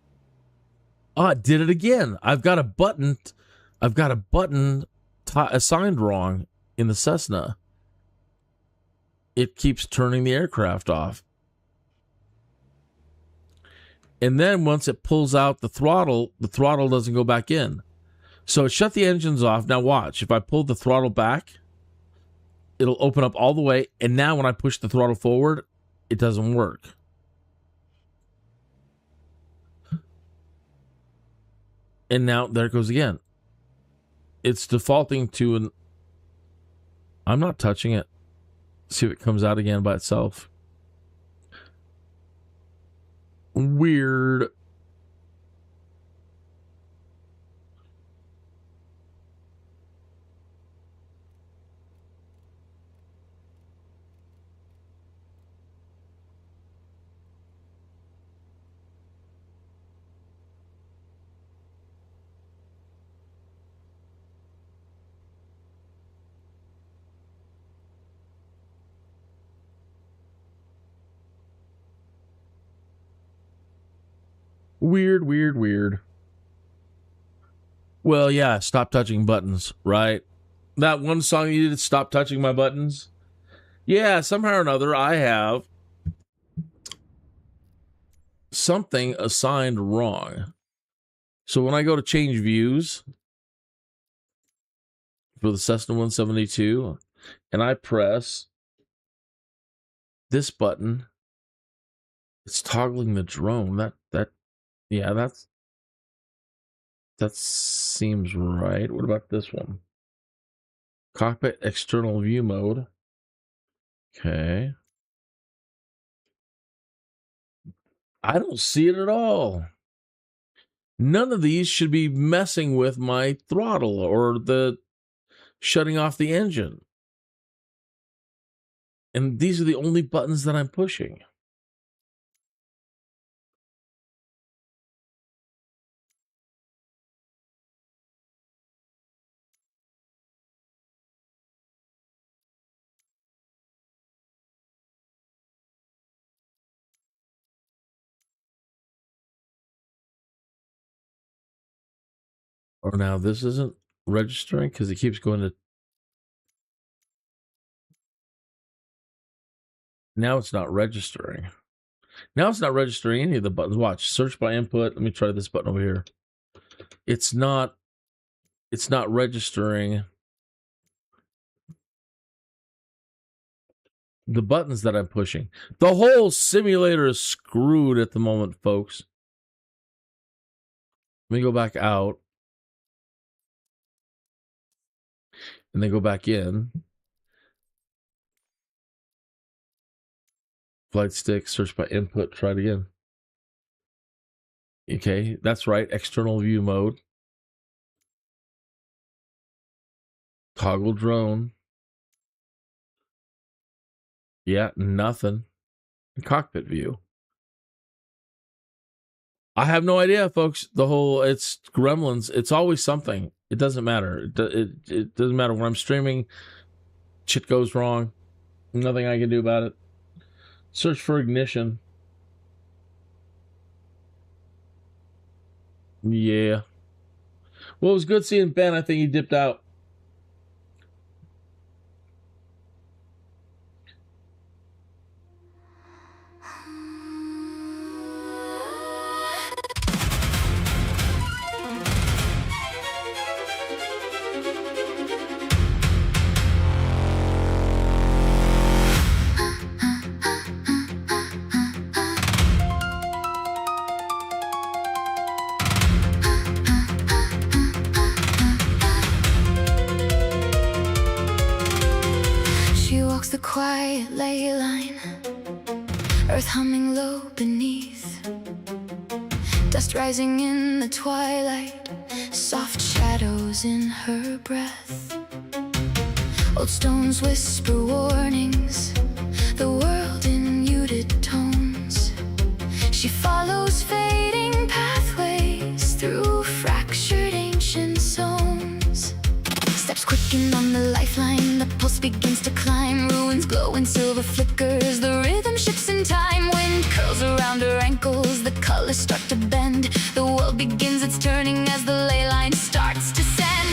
Oh, it did it again. I've got a button assigned wrong in the Cessna. It keeps turning the aircraft off. And then once it pulls out the throttle doesn't go back in. So it shut the engines off. Now watch. If I pull the throttle back, it'll open up all the way. And now when I push the throttle forward, it doesn't work. And now there it goes again. It's defaulting to an... I'm not touching it. See if it comes out again by itself. Weird. Weird. Well, yeah, stop touching buttons, right? That one song you did, "Stop Touching My Buttons." Yeah, somehow or another, I have something assigned wrong. So when I go to change views for the Cessna 172, and I press this button, it's toggling the drone. That seems right. What about this one? Cockpit external view mode. Okay. I don't see it at all. None of these should be messing with my throttle or the shutting off the engine. And these are the only buttons that I'm pushing. Or now this isn't registering because it keeps going to... Now it's not registering. Now it's not registering any of the buttons. Watch, search by input. Let me try this button over here. It's not registering the buttons that I'm pushing. The whole simulator is screwed at the moment, folks. Let me go back out. And then go back in. Flight stick, search by input, try it again. Okay, that's right. External view mode. Toggle drone. Yeah, nothing. Cockpit view. I have no idea, folks. It's gremlins. It's always something. It doesn't matter. It doesn't matter when I'm streaming. Shit goes wrong. Nothing I can do about it. Search for ignition. Yeah. Well, it was good seeing Ben. I think he dipped out. quiet ley line, earth humming low beneath, dust rising in the twilight, soft shadows in her breath. Old stones whisper warnings, the world in muted tones. She follows fading pathways through fractured ancient zones. Steps quicken on the lifeline, the pulse begins to climb. Ruins glow in silver flickers, the rhythm shifts in time. Wind curls around her ankles, the colors start to bend. The world begins its turning as the ley line starts to send.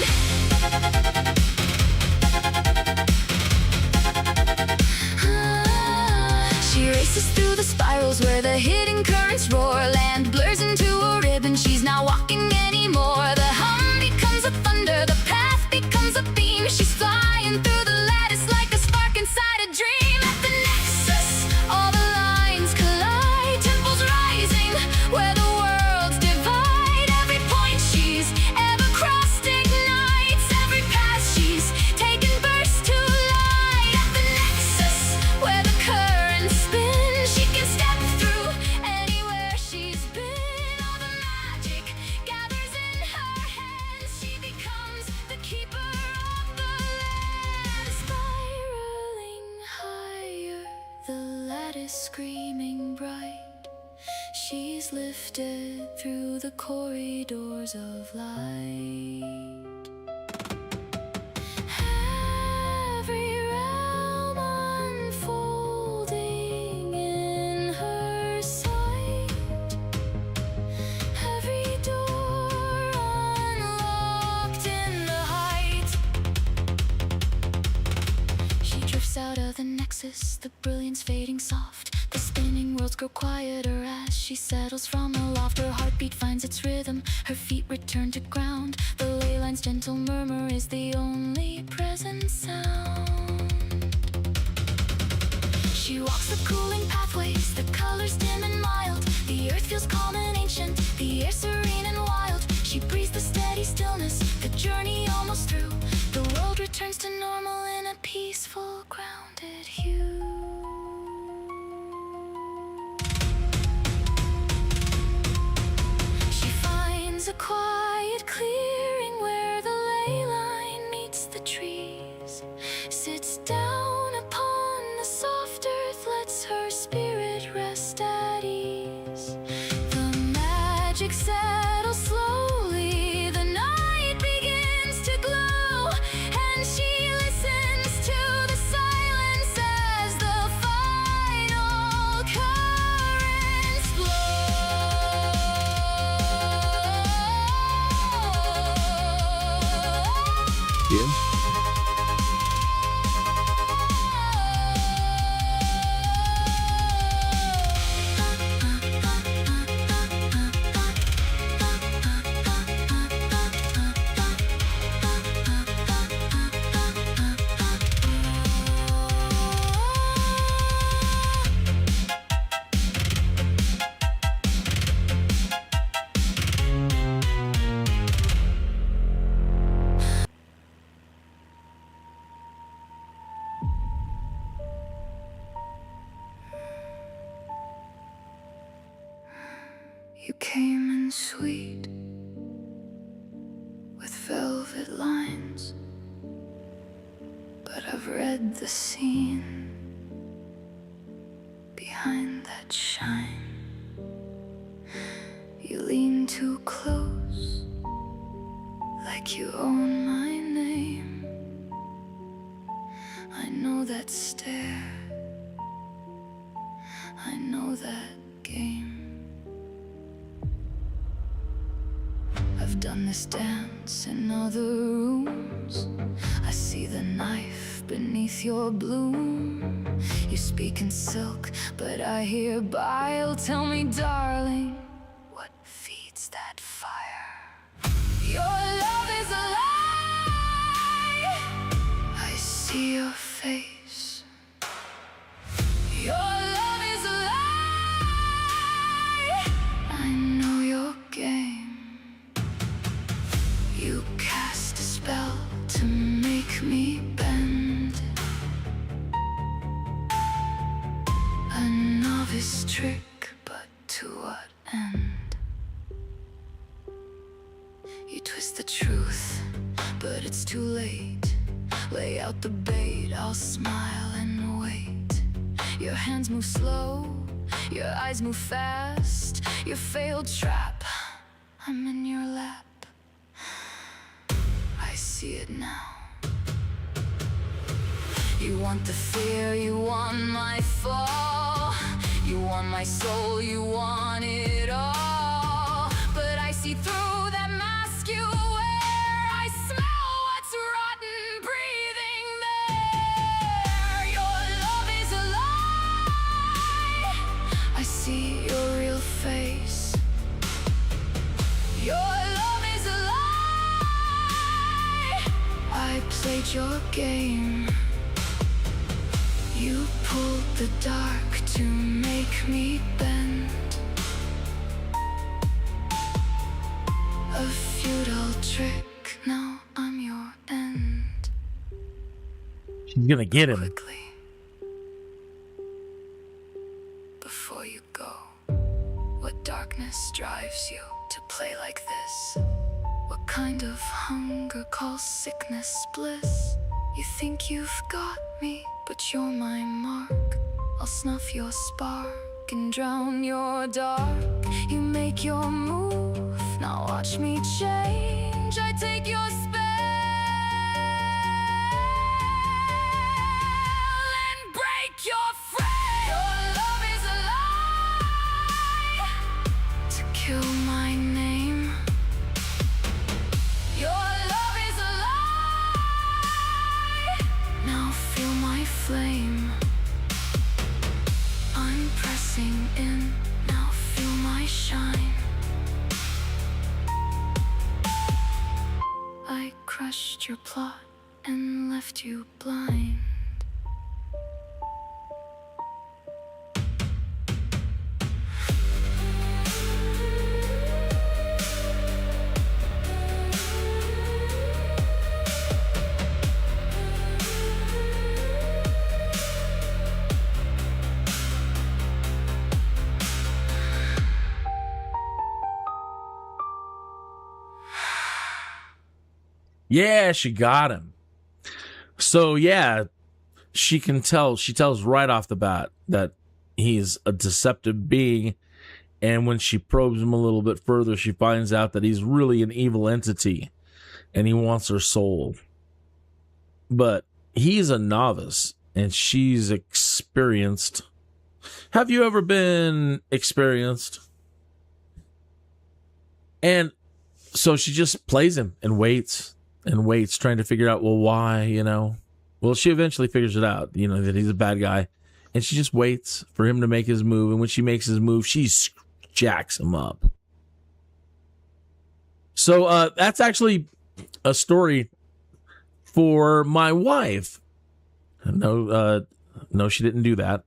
She races through the spirals where the hidden currents roar. Land blurs into a ribbon, she's not walking anymore. The hum becomes a thunder, the path becomes a beam. She's flying through the lattice like a spark inside a dream. At the nexus, all the lines collide. Temples rising where the worlds divide. Every point she's ever crossed ignites. Every path she's taken bursts to light. At the nexus, where the currents spin, she can step through anywhere she's been. All the magic gathers in her hands. She becomes the keeper of the land. Spiraling higher, the lattice screaming bright. She's lifted through the corridors of light. Every realm unfolding in her sight. Every door unlocked in the height. She drifts out of the nexus, the brilliance fading soft. The spinning worlds grow quieter as she settles from aloft. Her heartbeat finds its rhythm, her feet return to ground. The ley line's gentle murmur is the only present sound. She walks the cooling pathways, the colors dim and mild. The earth feels calm and ancient, the air serene and wild. She breathes the steady stillness, the journey almost through. The world returns to normal in a peaceful, grounded hue. She finds a quiet clearing where the ley line meets the trees. Sits down upon the soft earth, lets her spirit rest at ease. The magic settles slowly, the night begins to glow, and she listens to the silence as the final currents blow. Yeah. You came in sweet, with velvet lines, but I've read the scene behind that shine. You lean too close, like you own my name. I know that stare, I know that game. I've done this dance in other rooms. I see the knife beneath your bloom. You speak in silk, but I hear bile. Tell me, darling, what feeds that fire? Your love is a lie. I see your face. Your love is a lie. I know your game. You cast a spell to make me bend. this trick, but to what end? You twist the truth, but it's too late. Lay out the bait, I'll smile and wait. Your hands move slow, your eyes move fast. Your failed trap, I'm in your lap. I see it now. You want the fear, you want my fall. You want my soul, you want it all. But I see through that mask you wear. I smell what's rotten breathing there. Your love is a lie. I see your real face. Your love is a lie. I played your game. You pulled the dark to make me bend. A futile trick, now I'm your end. She's gonna get him. Quickly, before you go, what darkness drives you to play like this? What kind of hunger calls sickness bliss? You think you've got me, but you're my mark. I'll snuff your spark and drown your dark. You make your move, now watch me change. I take your spell and break your frame. Your love is a lie to kill my name. Your love is a lie. Now feel my flame. I'm pressing in, now feel my shine. I crushed your plot and left you blind. Yeah, she got him. So yeah, she can tell. She tells right off the bat that he's a deceptive being. And when she probes him a little bit further, she finds out that he's really an evil entity and he wants her soul. But he's a novice and she's experienced. Have you ever been experienced? And so she just plays him and waits, trying to figure out, well, why, you know? Well, she eventually figures it out, you know, that he's a bad guy. And she just waits for him to make his move. And when she makes his move, she jacks him up. So that's actually a story for my wife. No, she didn't do that.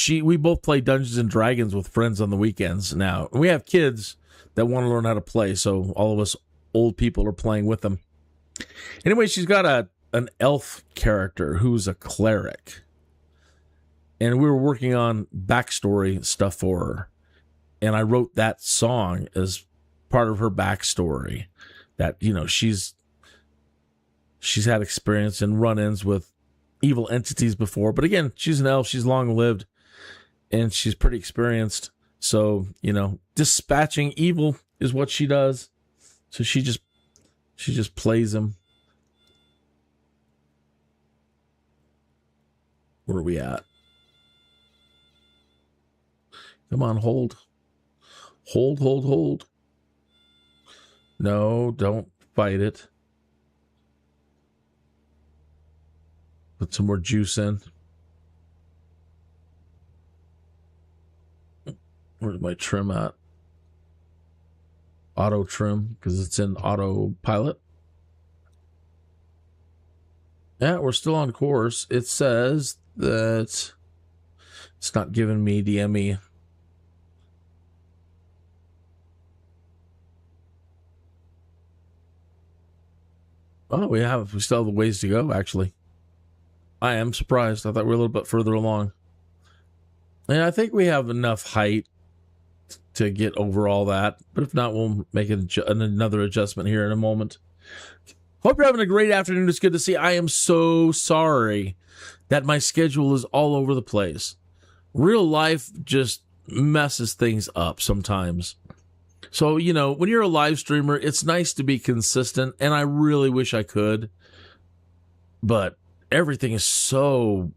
We both play Dungeons and Dragons with friends on the weekends now. We have kids that want to learn how to play, so all of us old people are playing with them. Anyway, she's got an elf character who's a cleric. And we were working on backstory stuff for her. And I wrote that song as part of her backstory. That, you know, she's had experience and run-ins with evil entities before. But again, she's an elf. She's long-lived. And she's pretty experienced. So, you know, dispatching evil is what she does. So she just plays him. Where are we at? Come on, hold. Hold. No, don't fight it. Put some more juice in. Where's my trim at? Auto trim, because it's in autopilot. Yeah, we're still on course. It says that it's not giving me DME. Oh, we still have a ways to go, actually. I am surprised. I thought we were a little bit further along. And I think we have enough height to get over all that. But if not, we'll make another adjustment here in a moment. Hope you're having a great afternoon. It's good to see. I am so sorry that my schedule is all over the place. Real life just messes things up sometimes. So, you know, when you're a live streamer, it's nice to be consistent, and I really wish I could. But everything is so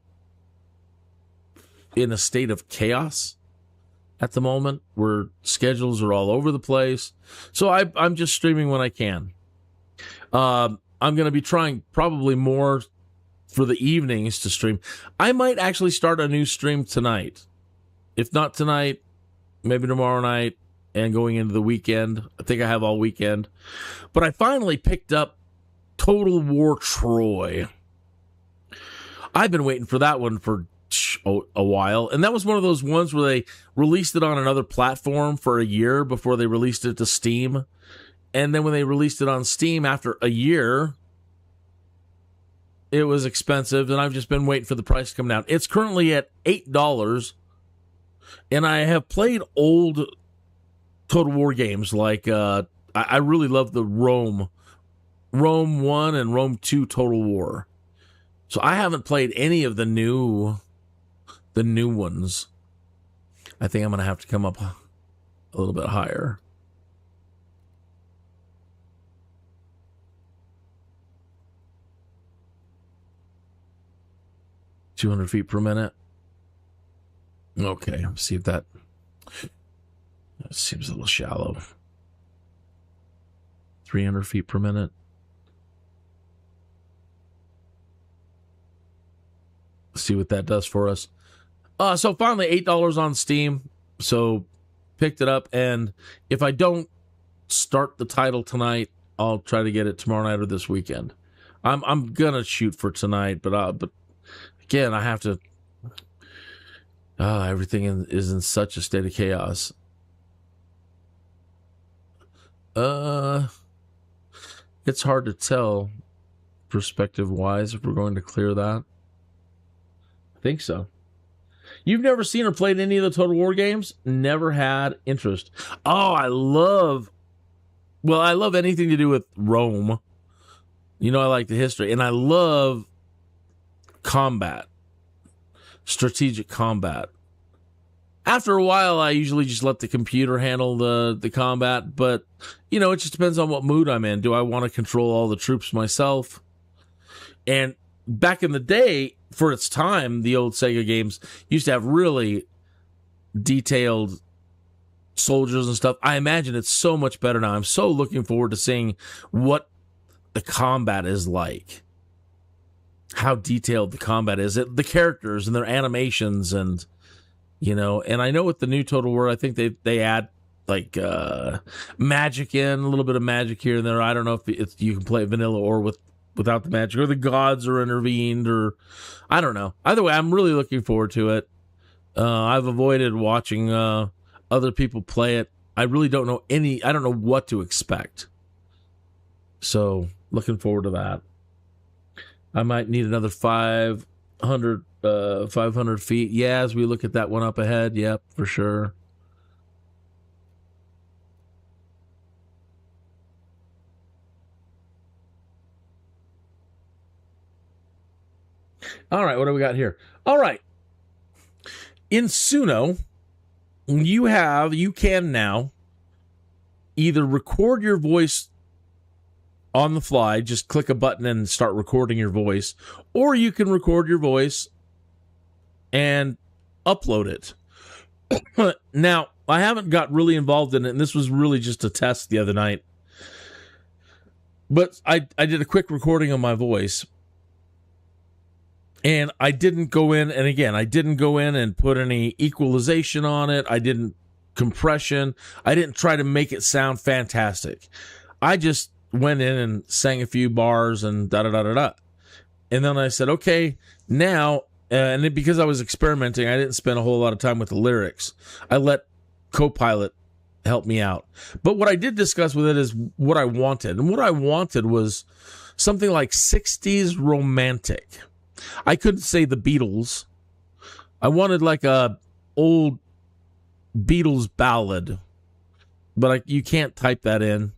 in a state of chaos at the moment, where schedules are all over the place. So I'm just streaming when I can. I'm going to be trying probably more for the evenings to stream. I might actually start a new stream tonight. If not tonight, maybe tomorrow night and going into the weekend. I think I have all weekend. But I finally picked up Total War Troy. I've been waiting for that one for a while. And that was one of those ones where they released it on another platform for a year before they released it to Steam. And then when they released it on Steam after a year, it was expensive, and I've just been waiting for the price to come down. It's currently at $8, and I have played old Total War games. Like, I really love the Rome 1 and Rome 2 Total War. So I haven't played any of the new ones. I think I'm going to have to come up a little bit higher. $200 feet per minute. Okay, see if that seems a little shallow. 300 feet per minute. Let's see what that does for us. So finally, $8 on Steam. So picked it up, and if I don't start the title tonight, I'll try to get it tomorrow night or this weekend. I'm gonna shoot for tonight, but again, I have to. Everything is in such a state of chaos. It's hard to tell, perspective-wise, if we're going to clear that. I think so. You've never seen or played any of the Total War games? Never had interest. Oh, I love anything to do with Rome. You know, I like the history, and I love combat, strategic combat. After a while, I usually just let the computer handle the combat, but, you know, it just depends on what mood I'm in. Do I want to control all the troops myself? And back in the day, for its time, the old Sega games used to have really detailed soldiers and stuff. I imagine it's so much better now. I'm so looking forward to seeing what the combat is like. How detailed the combat is. The characters and their animations, and, you know, and I know with the new Total War, I think they add like magic in, a little bit of magic here and there. I don't know if you can play vanilla or without the magic, or the gods are intervened, or I don't know. Either way, I'm really looking forward to it. I've avoided watching other people play it. I really don't know I don't know what to expect. So looking forward to that. I might need another 500 feet. Yeah, as we look at that one up ahead. Yep, for sure. All right, what do we got here? All right. In Suno, you can now either record your voice on the fly, just click a button and start recording your voice, or you can record your voice and upload it. Now, I haven't got really involved in it, and this was really just a test the other night. But I did a quick recording of my voice, and I didn't go in, and again, I didn't go in and put any equalization on it. I didn't compression. I didn't try to make it sound fantastic. I just went in and sang a few bars and da-da-da-da-da. And then I said, okay, now, because I was experimenting, I didn't spend a whole lot of time with the lyrics. I let Copilot help me out. But what I did discuss with it is what I wanted. And what I wanted was something like 60s romantic. I couldn't say the Beatles. I wanted like a old Beatles ballad, but you can't type that in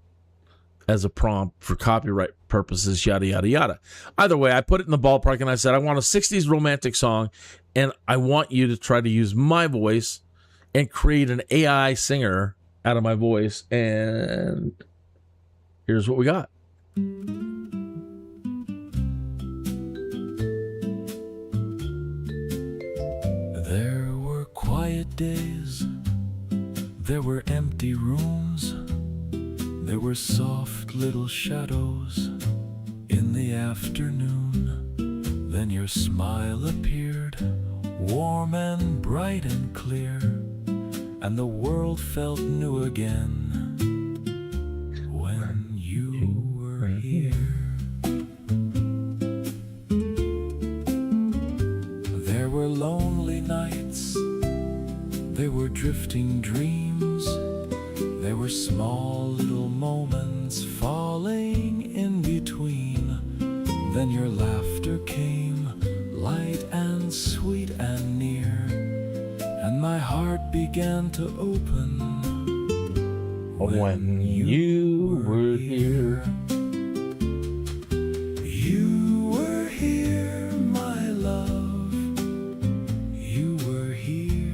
as a prompt for copyright purposes, yada, yada, yada. Either way, I put it in the ballpark and I said, I want a 60s romantic song, and I want you to try to use my voice and create an AI singer out of my voice. And here's what we got. There were quiet days, there were empty rooms, there were soft little shadows in the afternoon. Then your smile appeared, warm and bright and clear, and the world felt new again when you were here. There were lonely nights, there were drifting dreams, there were small little moments falling in between. Then your laughter came, light and sweet and near, and my heart began to open When you were here. You were here, my love. You were here.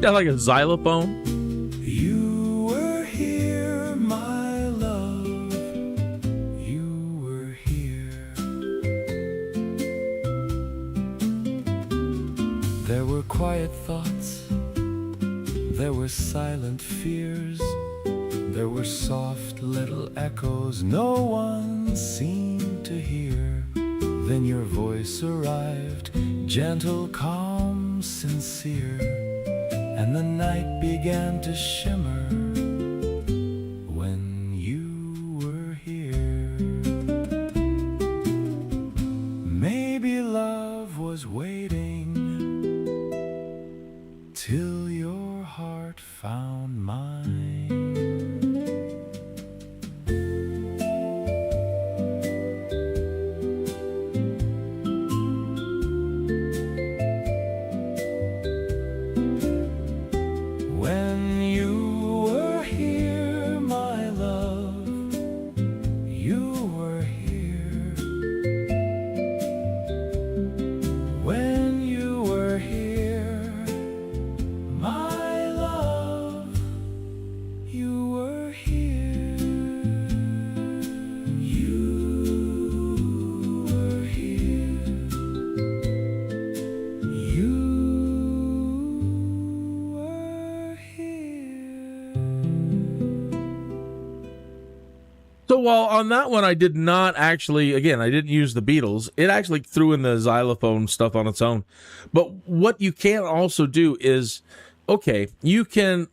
Got like a xylophone. You were here, my love. You were here. There were quiet thoughts, there were silent fears, there were soft little echoes no one seemed to hear. Then your voice arrived, gentle, calm, sincere, and the night began to shimmer when you were here. Maybe love was waiting till your heart found mine. When you were here, my love, you were here. When you were here, my love, you were here. You were here. You were here. So while on that one, I did not actually, again, I didn't use the Beatles. It actually threw in the xylophone stuff on its own. But what you can also do is, okay, you can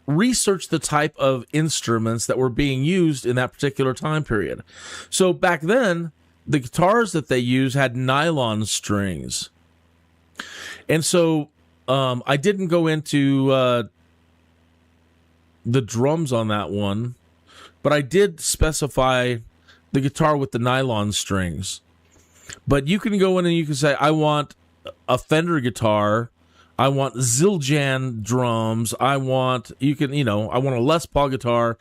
research the type of instruments that were being used in that particular time period. So back then, the guitars that they used had nylon strings. And so I didn't go into the drums on that one, but I did specify the guitar with the nylon strings. But you can go in and you can say, I want a Fender guitar, I want Zildjian drums, I want a Les Paul guitar.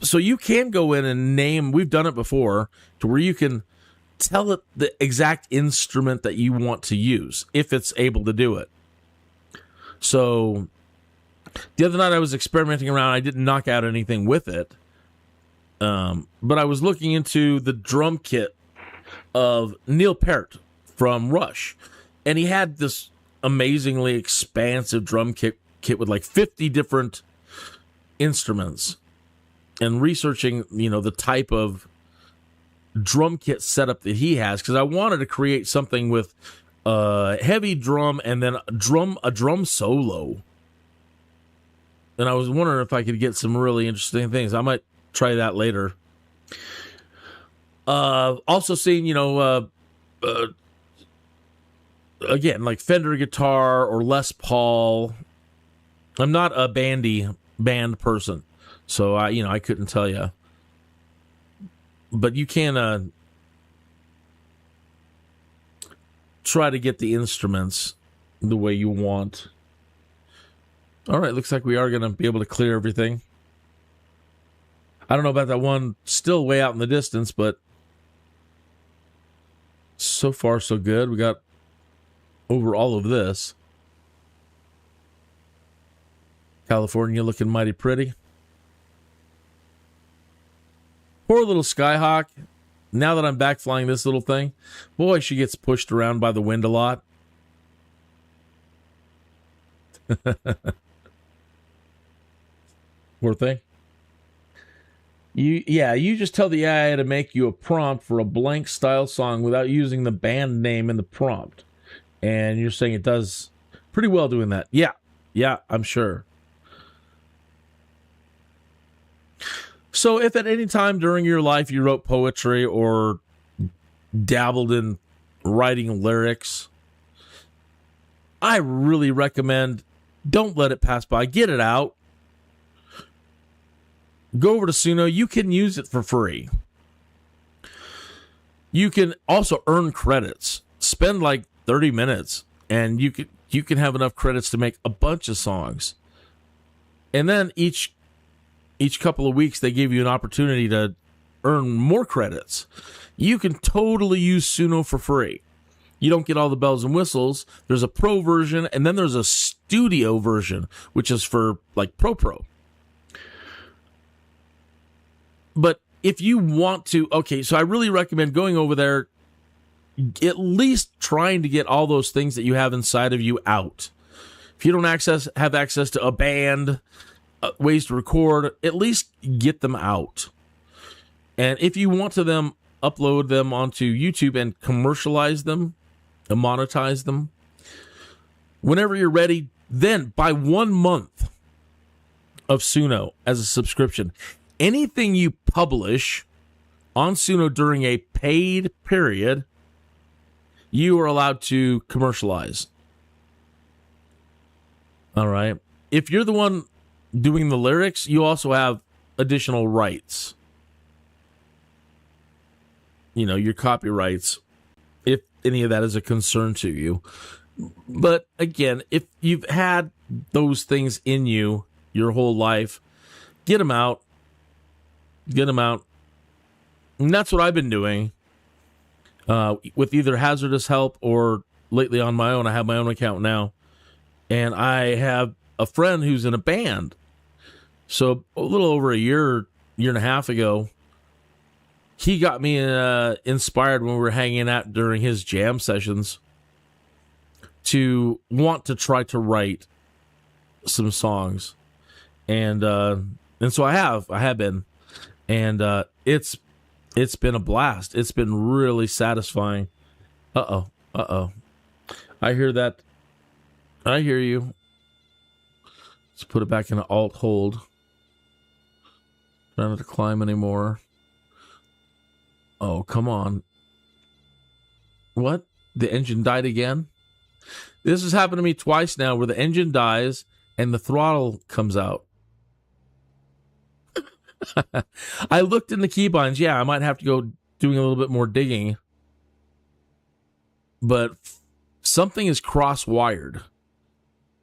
So you can go in and name, we've done it before, to where you can tell it the exact instrument that you want to use, if it's able to do it. So the other night I was experimenting around, I didn't knock out anything with it. But I was looking into the drum kit of Neil Peart from Rush, and he had this amazingly expansive drum kit with like 50 different instruments, and researching, the type of drum kit setup that he has, because I wanted to create something with heavy drum and then a drum solo. And I was wondering if I could get some really interesting things. I might try that later. Also seen, again, like Fender guitar or Les Paul. I'm not a band person, so I couldn't tell you. But you can try to get the instruments the way you want. All right, looks like we are going to be able to clear everything. I don't know about that one still way out in the distance, but so far so good. We got over all of this. California looking mighty pretty. Poor little Skyhawk. Now that I'm back flying this little thing, boy, she gets pushed around by the wind a lot. Poor thing. You just tell the AI to make you a prompt for a blank style song without using the band name in the prompt. And you're saying it does pretty well doing that. Yeah, I'm sure. So if at any time during your life you wrote poetry or dabbled in writing lyrics, I really recommend don't let it pass by. Get it out. Go over to Suno. You can use it for free. You can also earn credits. Spend like 30 minutes and you can have enough credits to make a bunch of songs. And then each couple of weeks they give you an opportunity to earn more credits. You can totally use Suno for free. You don't get all the bells and whistles. There's a pro version, and then there's a studio version, which is for like pro. But if you want to, okay, so I really recommend going over there, at least trying to get all those things that you have inside of you out. If you don't have access to a band, ways to record, at least get them out. And if you want to upload them onto YouTube and commercialize them and monetize them, whenever you're ready, then buy 1 month of Suno as a subscription. Anything you publish on Suno during a paid period, you are allowed to commercialize. All right. If you're the one doing the lyrics, you also have additional rights. Your copyrights, if any of that is a concern to you. But again, if you've had those things in you your whole life, get them out. Get them out. And that's what I've been doing with either Hazardous Help or lately on my own. I have my own account now. And I have a friend who's in a band. So a little over a year and a half ago, he got me inspired when we were hanging out during his jam sessions to want to try to write some songs. And so I have been. And it's been a blast. It's been really satisfying. Uh-oh. I hear that. I hear you. Let's put it back in alt hold. Trying not to climb anymore. Oh, come on. What? The engine died again? This has happened to me twice now where the engine dies and the throttle comes out. I looked in the keybinds. Yeah, I might have to go doing a little bit more digging. But something is cross-wired.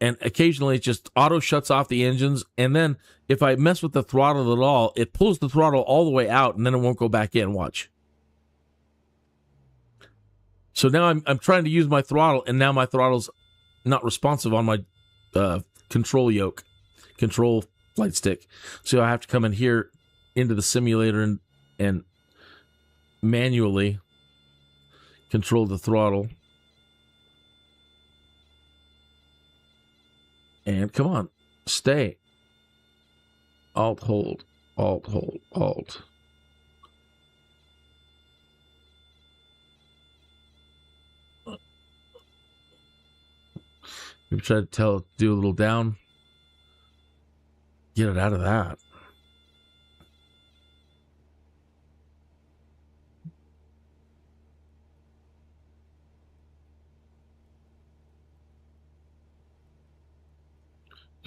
And occasionally it just auto shuts off the engines. And then if I mess with the throttle at all, it pulls the throttle all the way out and then it won't go back in. Watch. So now I'm trying to use my throttle, and now my throttle's not responsive on my control flight stick. So I have to come in here into the simulator and manually control the throttle. And come on, stay. Alt, hold, alt, hold, alt. Maybe try to do a little down. Get it out of that.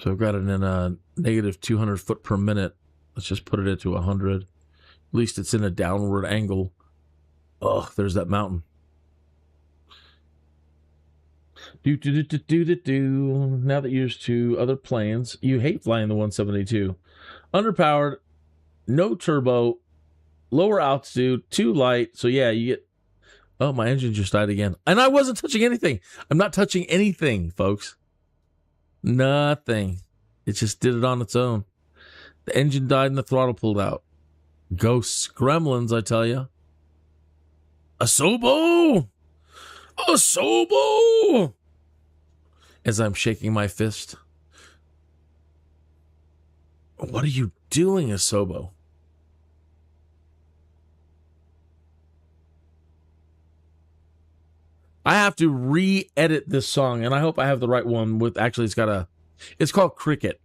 So I've got it in a negative 200 foot per minute. Let's just put it into 100. At least it's in a downward angle. Oh, there's that mountain. Now that you're used to other planes, you hate flying the 172. Underpowered, no turbo, lower altitude, too light. So yeah, you get... Oh, my engine just died again. And I wasn't touching anything. I'm not touching anything, folks. Nothing. It just did it on its own. The engine died and the throttle pulled out. Ghosts, gremlins, I tell you. Asobo! Asobo! As I'm shaking my fist. What are you doing, Asobo? I have to re-edit this song, and I hope I have the right one with... Actually, it's called Cricket.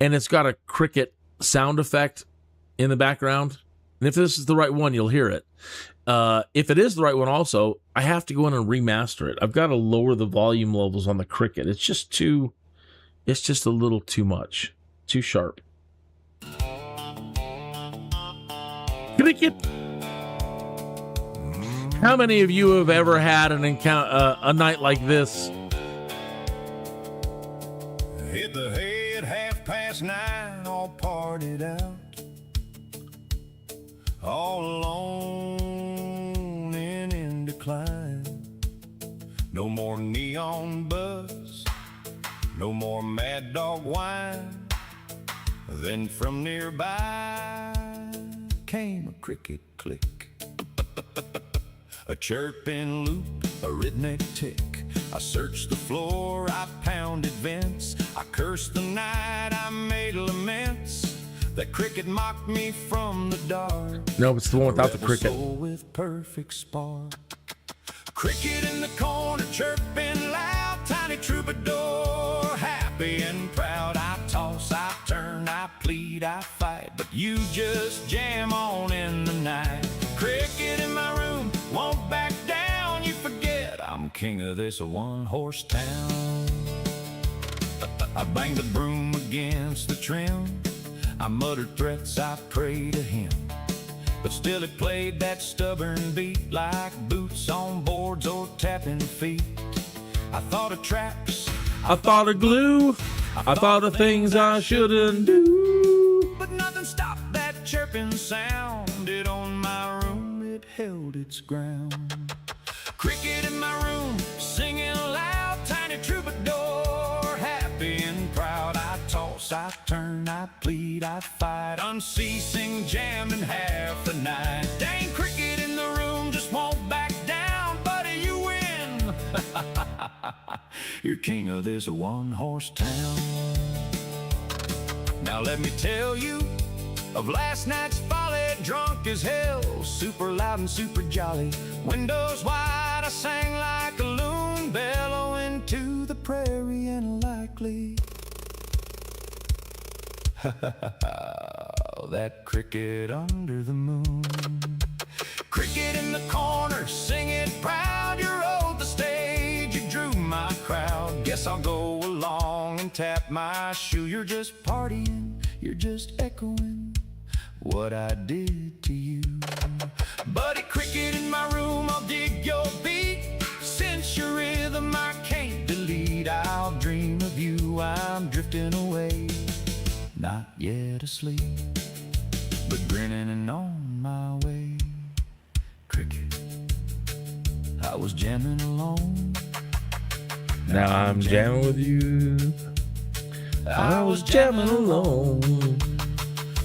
And it's got a cricket sound effect in the background. And if this is the right one, you'll hear it. If it is the right one also, I have to go in and remaster it. I've got to lower the volume levels on the cricket. It's just a little too much. Too sharp. Cricket. How many of you have ever had an encounter, a night like this? Hit the head 9:30, all partied out. All alone and in decline. No more neon buzz, no more mad dog whine. Then from nearby came a cricket click. A chirping loop, a redneck tick. I searched the floor, I pounded vents. I cursed the night, I made laments. That cricket mocked me from the dark. No, it's the one without the cricket. With perfect spark. Cricket in the corner, chirping loud. Tiny troubadour, happy and proud. I toss, I turn, I plead, I fight. But you just jam on in the night. Cricket in my room, won't back down. You forget I'm king of this one-horse town. I banged the broom against the trim. I muttered threats, I prayed to him. But still it played that stubborn beat, like boots on boards or tapping feet. I thought of traps, I thought of glue, I thought of things I shouldn't do. but nothing stopped that chirping sound. It on my room, it held its ground. Cricket in my room, singing loud. Tiny troubadour, happy and proud. I toss, I turn, I plead, I fight. Unceasing jamming half the night. Dang cricket in the room, just won't back down. Buddy, you win. You're king of this one-horse town. Now let me tell you of last night's folly. Drunk as hell, super loud and super jolly. Windows wide, I sang like a loon, bellowing to the prairie and likely. That cricket under the moon. Cricket in the corner, sing it proud. You rode the stage, you drew my crowd. Guess I'll go along and tap my shoe. You're just partying, you're just echoing what I did to you. Buddy, cricket in my room, I'll dig your beat. Since your rhythm I can't delete, I'll dream of you, I'm drifting away. Not yet asleep, but grinning and on my way. Cricket, I was jamming alone. Now I'm jamming with you. I was jamming alone.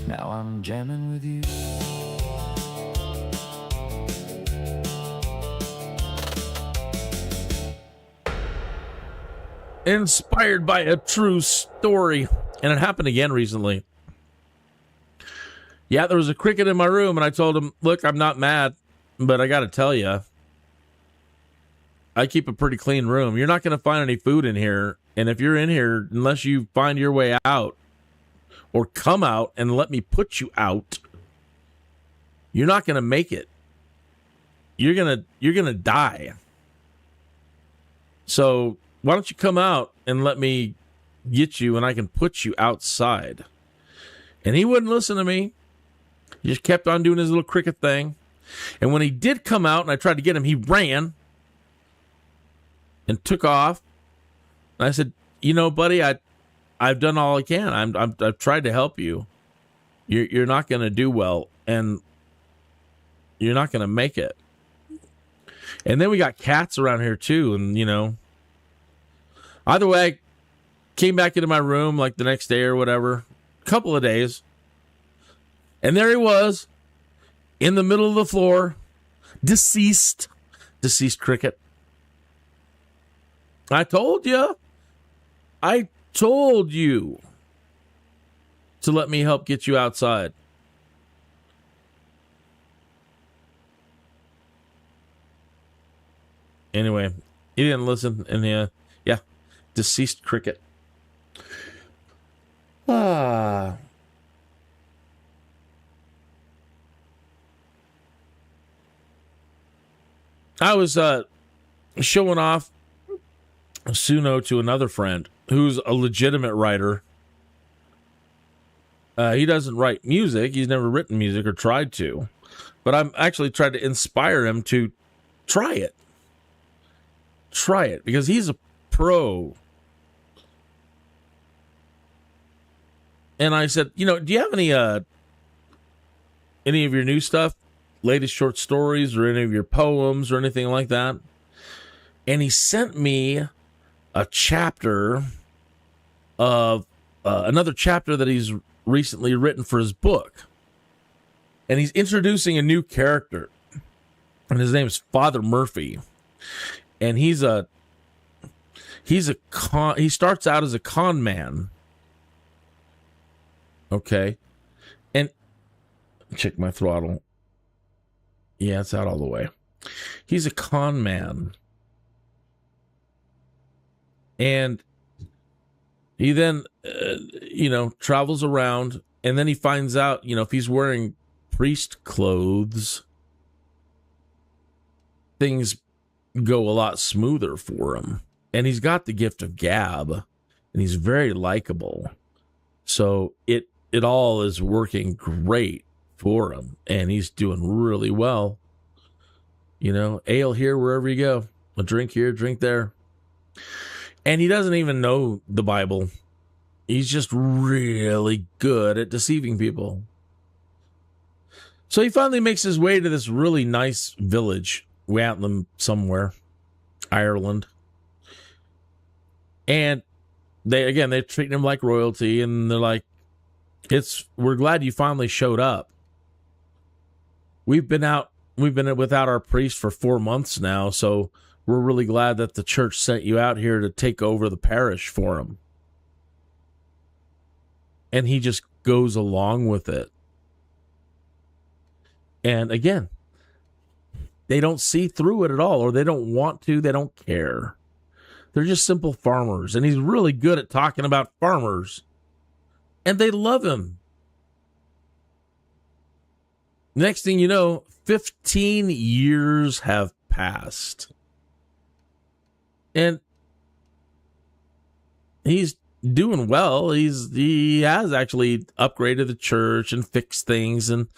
Now I'm jamming with you. Inspired by a true story. And it happened again recently. Yeah, there was a cricket in my room, and I told him, look, I'm not mad, but I got to tell you, I keep a pretty clean room. You're not going to find any food in here. And if you're in here, unless you find your way out or come out and let me put you out, you're not going to make it. You're going to die. So why don't you come out and let me get you and I can put you outside? And he wouldn't listen to me. He just kept on doing his little cricket thing. And when he did come out and I tried to get him, he ran. and took off. And I said, buddy, I've done all I can. I've tried to help you. You're not going to do well, and you're not going to make it. And then we got cats around here too, and either way, I came back into my room like the next day or whatever, a couple of days, and there he was in the middle of the floor, deceased cricket. I told you to let me help get you outside. Anyway, he didn't listen, and yeah, deceased cricket. I was showing off Suno to another friend who's a legitimate writer. He doesn't write music. He's never written music or tried to. But I'm actually trying to inspire him to try it. Try it, because he's a pro. And I said, do you have any of your new stuff? Latest short stories or any of your poems or anything like that? And he sent me a chapter of another chapter that he's recently written for his book. And he's introducing a new character. And his name's Father Murphy. And he starts out as a con man. Okay. And check my throttle. Yeah, it's out all the way. He's a con man. And he then, travels around, and then he finds out, if he's wearing priest clothes, things go a lot smoother for him. And he's got the gift of gab, and he's very likable. So it all is working great for him, and he's doing really well. Ale here wherever you go, a drink here, drink there. And he doesn't even know the Bible. He's just really good at deceiving people. So he finally makes his way to this really nice village, way out in them somewhere, Ireland. And they're treating him like royalty, and they're like, we're glad you finally showed up. We've been without our priest for 4 months now, so we're really glad that the church sent you out here to take over the parish for him. And he just goes along with it. And again, they don't see through it at all, or they don't want to, they don't care. They're just simple farmers, and he's really good at talking about farmers. And they love him. Next thing you know, 15 years have passed. And he's doing well. He has actually upgraded the church and fixed things, and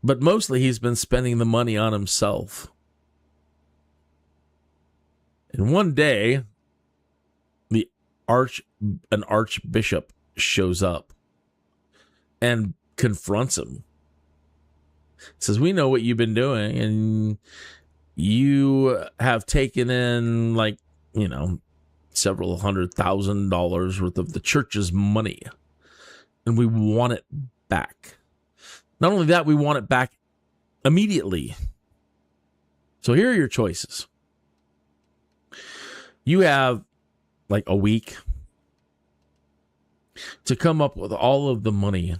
but mostly he's been spending the money on himself. And one day, an archbishop shows up and confronts him. Says, "We know what you've been doing, and you have taken in several $100,000 worth of the church's money, and we want it back. Not only that, we want it back immediately. So here are your choices. You have a week to come up with all of the money,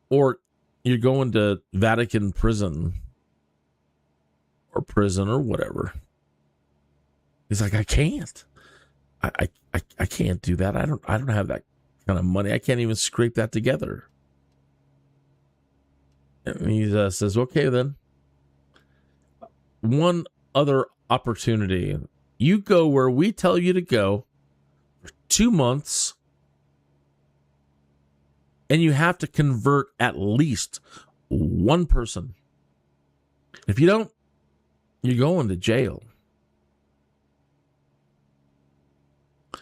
or you're going to Vatican prison or whatever." He's like, "I can't. I can't do that. I don't have that kind of money. I can't even scrape that together." And he says, "Okay, then. One other opportunity. You go where we tell you to go for 2 months, and you have to convert at least one person. If you don't, you're going to jail.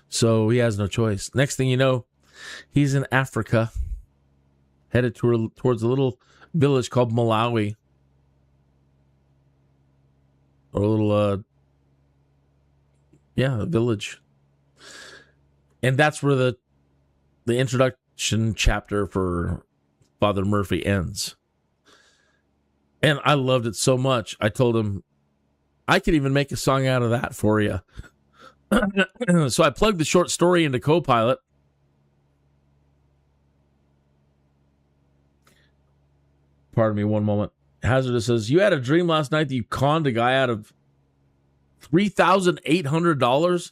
So he has no choice. Next thing you know, he's in Africa, headed towards a little village called Malawi. Or a little, a village. And that's where the introduction chapter for Father Murphy ends. And I loved it so much, I told him, I could even make a song out of that for you. So I plugged the short story into Copilot. Pardon me one moment. Hazardous says, you had a dream last night that you conned a guy out of $3,800?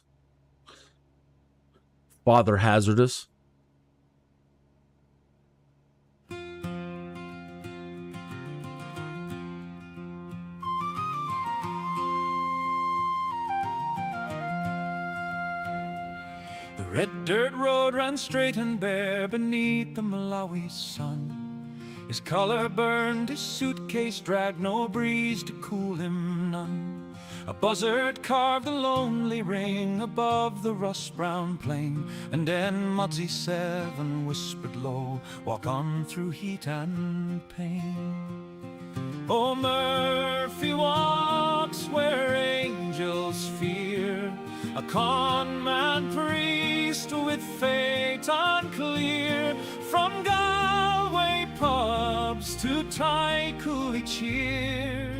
Father Hazardous. The red dirt road ran straight and bare beneath the Malawi sun. His collar burned, his suitcase dragged, no breeze to cool him none. A buzzard carved a lonely ring above the rust-brown plain, and then Mudsie 7 whispered low, walk on through heat and pain. Oh, Murphy walks where angels fear, a con man priest with fate unclear, from Galway pubs to Taikuli cheer.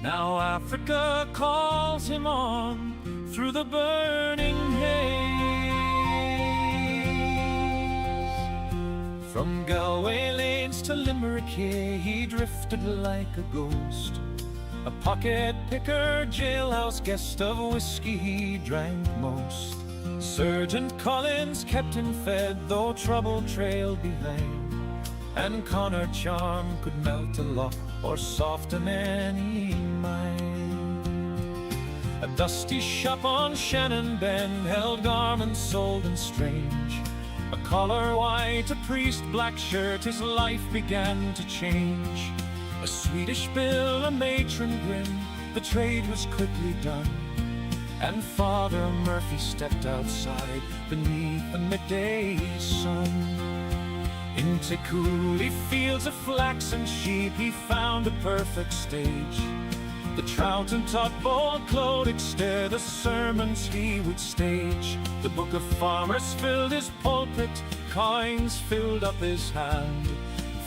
Now Africa calls him on through the burning haze. From Galway lanes to Limerick he drifted like a ghost, a pocket picker, jailhouse guest, of whiskey he drank most. Sergeant Collins kept him fed, though trouble trailed behind, and Connor charm could melt a lock or soften any mind. A dusty shop on Shannon Bend held garments sold and strange, a collar white, a priest black shirt, his life began to change. A Swedish bill, a matron grim, the trade was quickly done, and Father Murphy stepped outside beneath the midday sun. In Taikuli fields of flax and sheep he found a perfect stage. The trout and todpole clodic stare, the sermons he would stage. The book of farmers filled his pulpit, coins filled up his hand.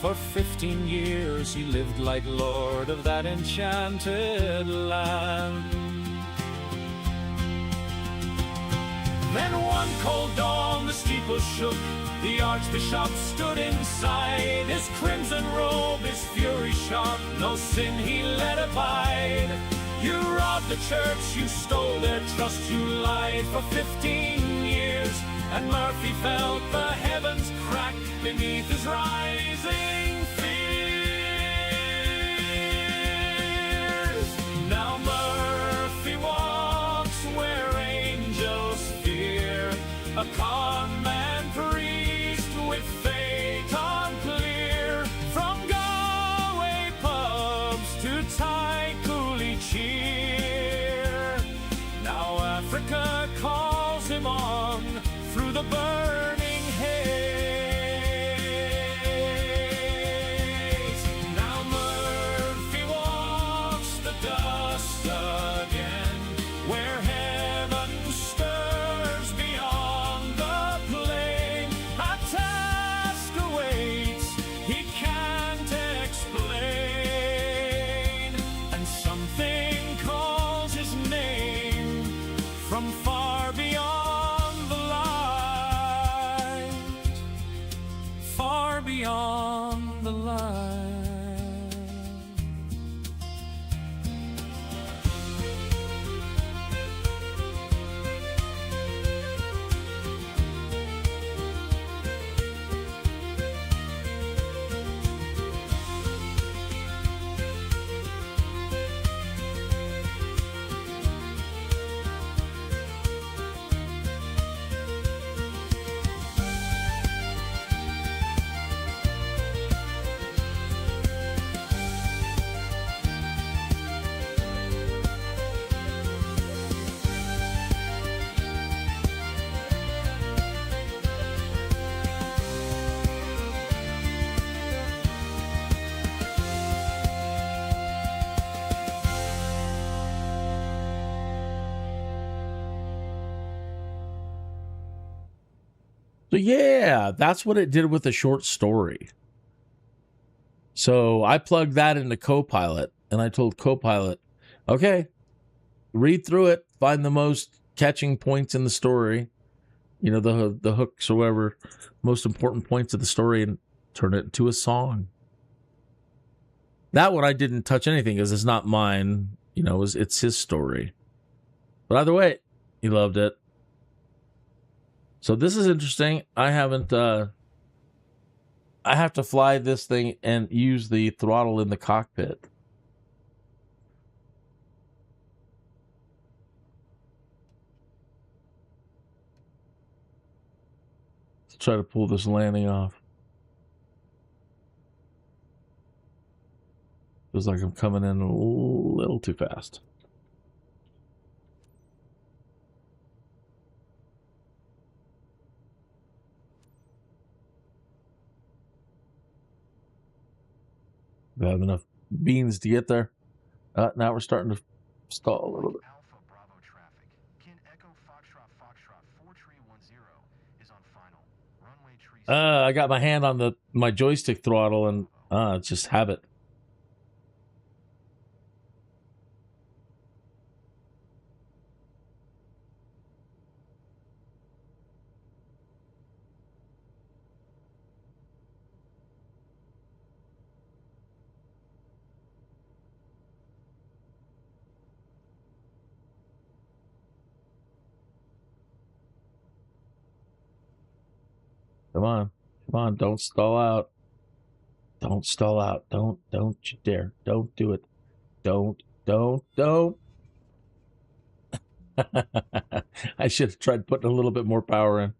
For 15 years he lived like lord of that enchanted land. Then one cold dawn the steeple shook, the archbishop stood inside, his crimson robe, his fury sharp, no sin he let abide. You robbed the church, you stole their trust, you lied for 15 years, and Murphy felt the heavens crack beneath his rising fears. Now Murphy walks where angels fear, a con man priest with fate unclear, from Galway pubs to Taikuli cheer. Now Africa calls him on through the burning haze. So yeah, that's what it did with the short story. So I plugged that into Copilot, and I told Copilot, okay, read through it, find the most catching points in the story, you know, the hooks or whatever, most important points of the story, and turn it into a song. That one I didn't touch anything because it's not mine, you know, it's his story. But either way, he loved it. So this is interesting. I haven't, I have to fly this thing and use the throttle in the cockpit. Let's try to pull this landing off. Feels like I'm coming in a little too fast. Do I have enough beans to get there? Now we're starting to stall a little bit. Alpha Bravo traffic. Kin Echo Foxtrot Foxtrot 4310 is on final. Runway tree. I got my hand on my joystick throttle and just have it. Come on, don't stall out. Don't stall out. Don't you dare. Don't do it. Don't. I should have tried putting a little bit more power in.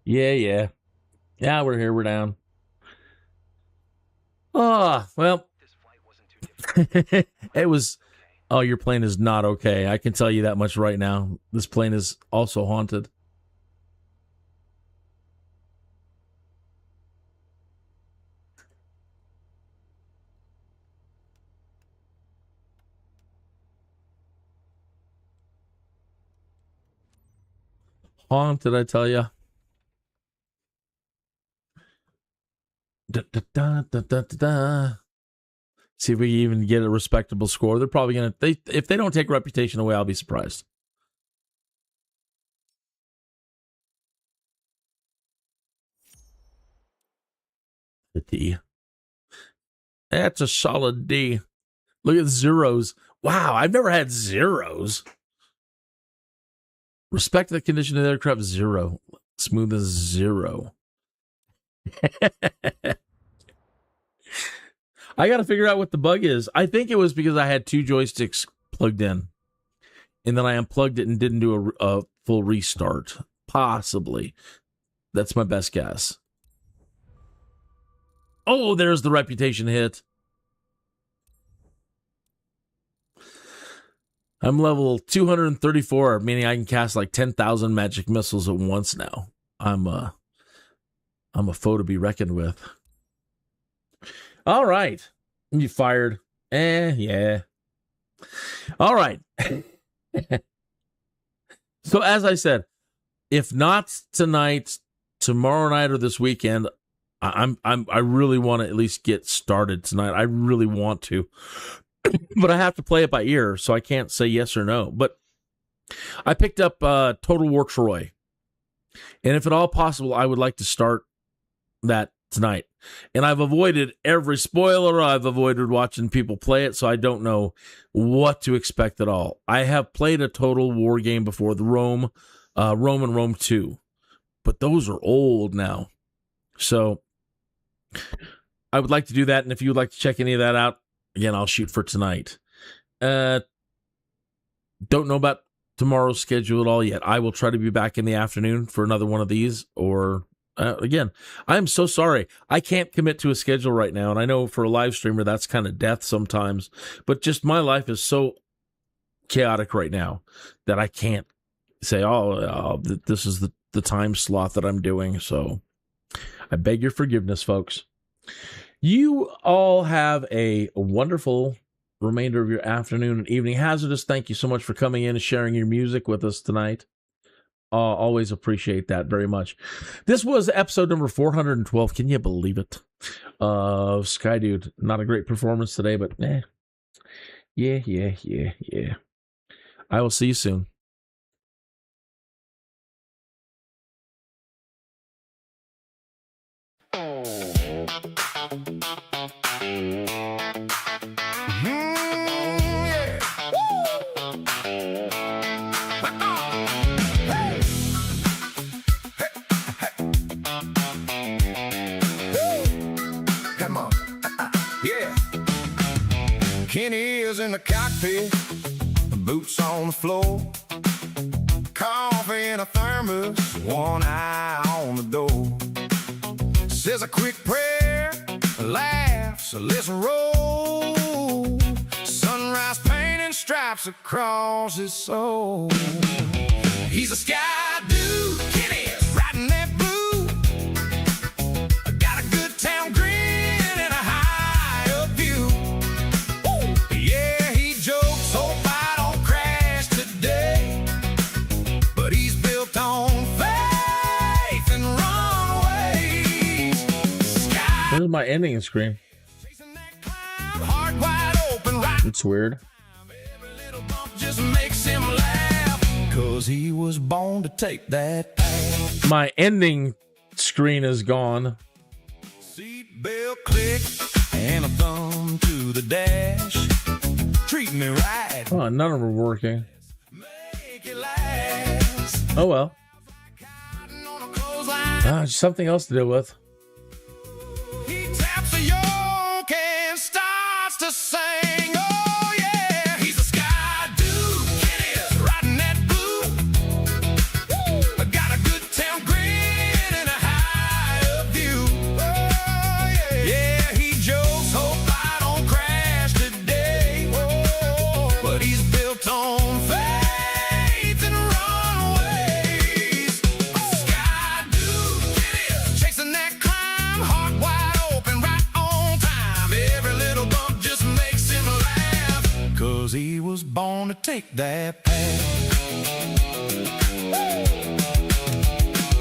Yeah, we're here, we're down. Oh, well, This flight wasn't too different. it was. Oh, your plane is not okay. I can tell you that much right now. This plane is also haunted. Haunted, I tell you. Da, da, da, da, da, da, da. See if we can even get a respectable score. They're probably gonna. If they don't take reputation away, I'll be surprised. The D. That's a solid D. Look at zeros. Wow, I've never had zeros. Respect the condition of the aircraft, 0. Smooth as 0. I got to figure out what the bug is. I think it was because I had 2 joysticks plugged in. And then I unplugged it and didn't do a full restart. Possibly. That's my best guess. Oh, there's the reputation hit. I'm level 234, meaning I can cast like 10,000 magic missiles at once now. I'm a foe to be reckoned with. All right. You fired. Yeah. All right. So as I said, if not tonight, tomorrow night or this weekend, I really want to at least get started tonight. I really want to. But I have to play it by ear, so I can't say yes or no. But I picked up Total War Troy. And if at all possible, I would like to start that tonight. And I've avoided every spoiler. I've avoided watching people play it, so I don't know what to expect at all. I have played a Total War game before, the Rome and Rome 2. But those are old now. So I would like to do that. And if you would like to check any of that out, again, I'll shoot for tonight. Don't know about tomorrow's schedule at all yet. I will try to be back in the afternoon for another one of these. Or, again, I'm so sorry. I can't commit to a schedule right now. And I know for a live streamer, that's kind of death sometimes. But just my life is so chaotic right now that I can't say, this is the time slot that I'm doing. So I beg your forgiveness, folks. You all have a wonderful remainder of your afternoon and evening. Hazardous, thank you so much for coming in and sharing your music with us tonight. Always appreciate that very much. This was episode number 412. Can you believe it? Of Skydude. Not a great performance today, but yeah. I will see you soon. Come on. Yeah. Kenny is in the cockpit, boots on the floor, coffee in a thermos, one eye on the door. Says a quick prayer, laughs, let's roll. Sunrise paint and stripes across his soul. He's a sky dude, Kenny is riding that blue. Got a good town grin and a high up view. Woo! Yeah, he jokes, hope I don't crash today, but he's built on faith and runways. Sky This is my ending screen. chasing that climb, heart wide open, right. It's weird. Every little bump just makes him laugh, 'cause he was born to take that path. My ending screen is gone. Seatbelt click and a thumb to the dash. Treat me right, Oh, none of them are working. make it last. Oh well. Cotton on a clothesline. Something else to deal with. He taps a yoke and starts to sing. Oh yeah, he's a sky dude. Kenny is riding that blue. Woo! Got a good town grin and a high up view. Oh yeah, yeah, he jokes, hope I don't crash today. Whoa, but he's built on faith and runways. Sky dude, Kenny is chasing that climb, heart wide open, right on time. Every little bump just makes him laugh, 'cause he was born to take that path.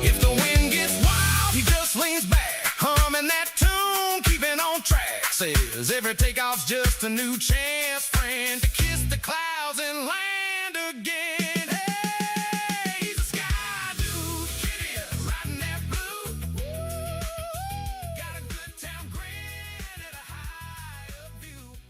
If the wind gets wild, he just leans back, humming that tune, keeping on track. Says every takeoff's just a new chance, friend, to kiss the clouds and land again.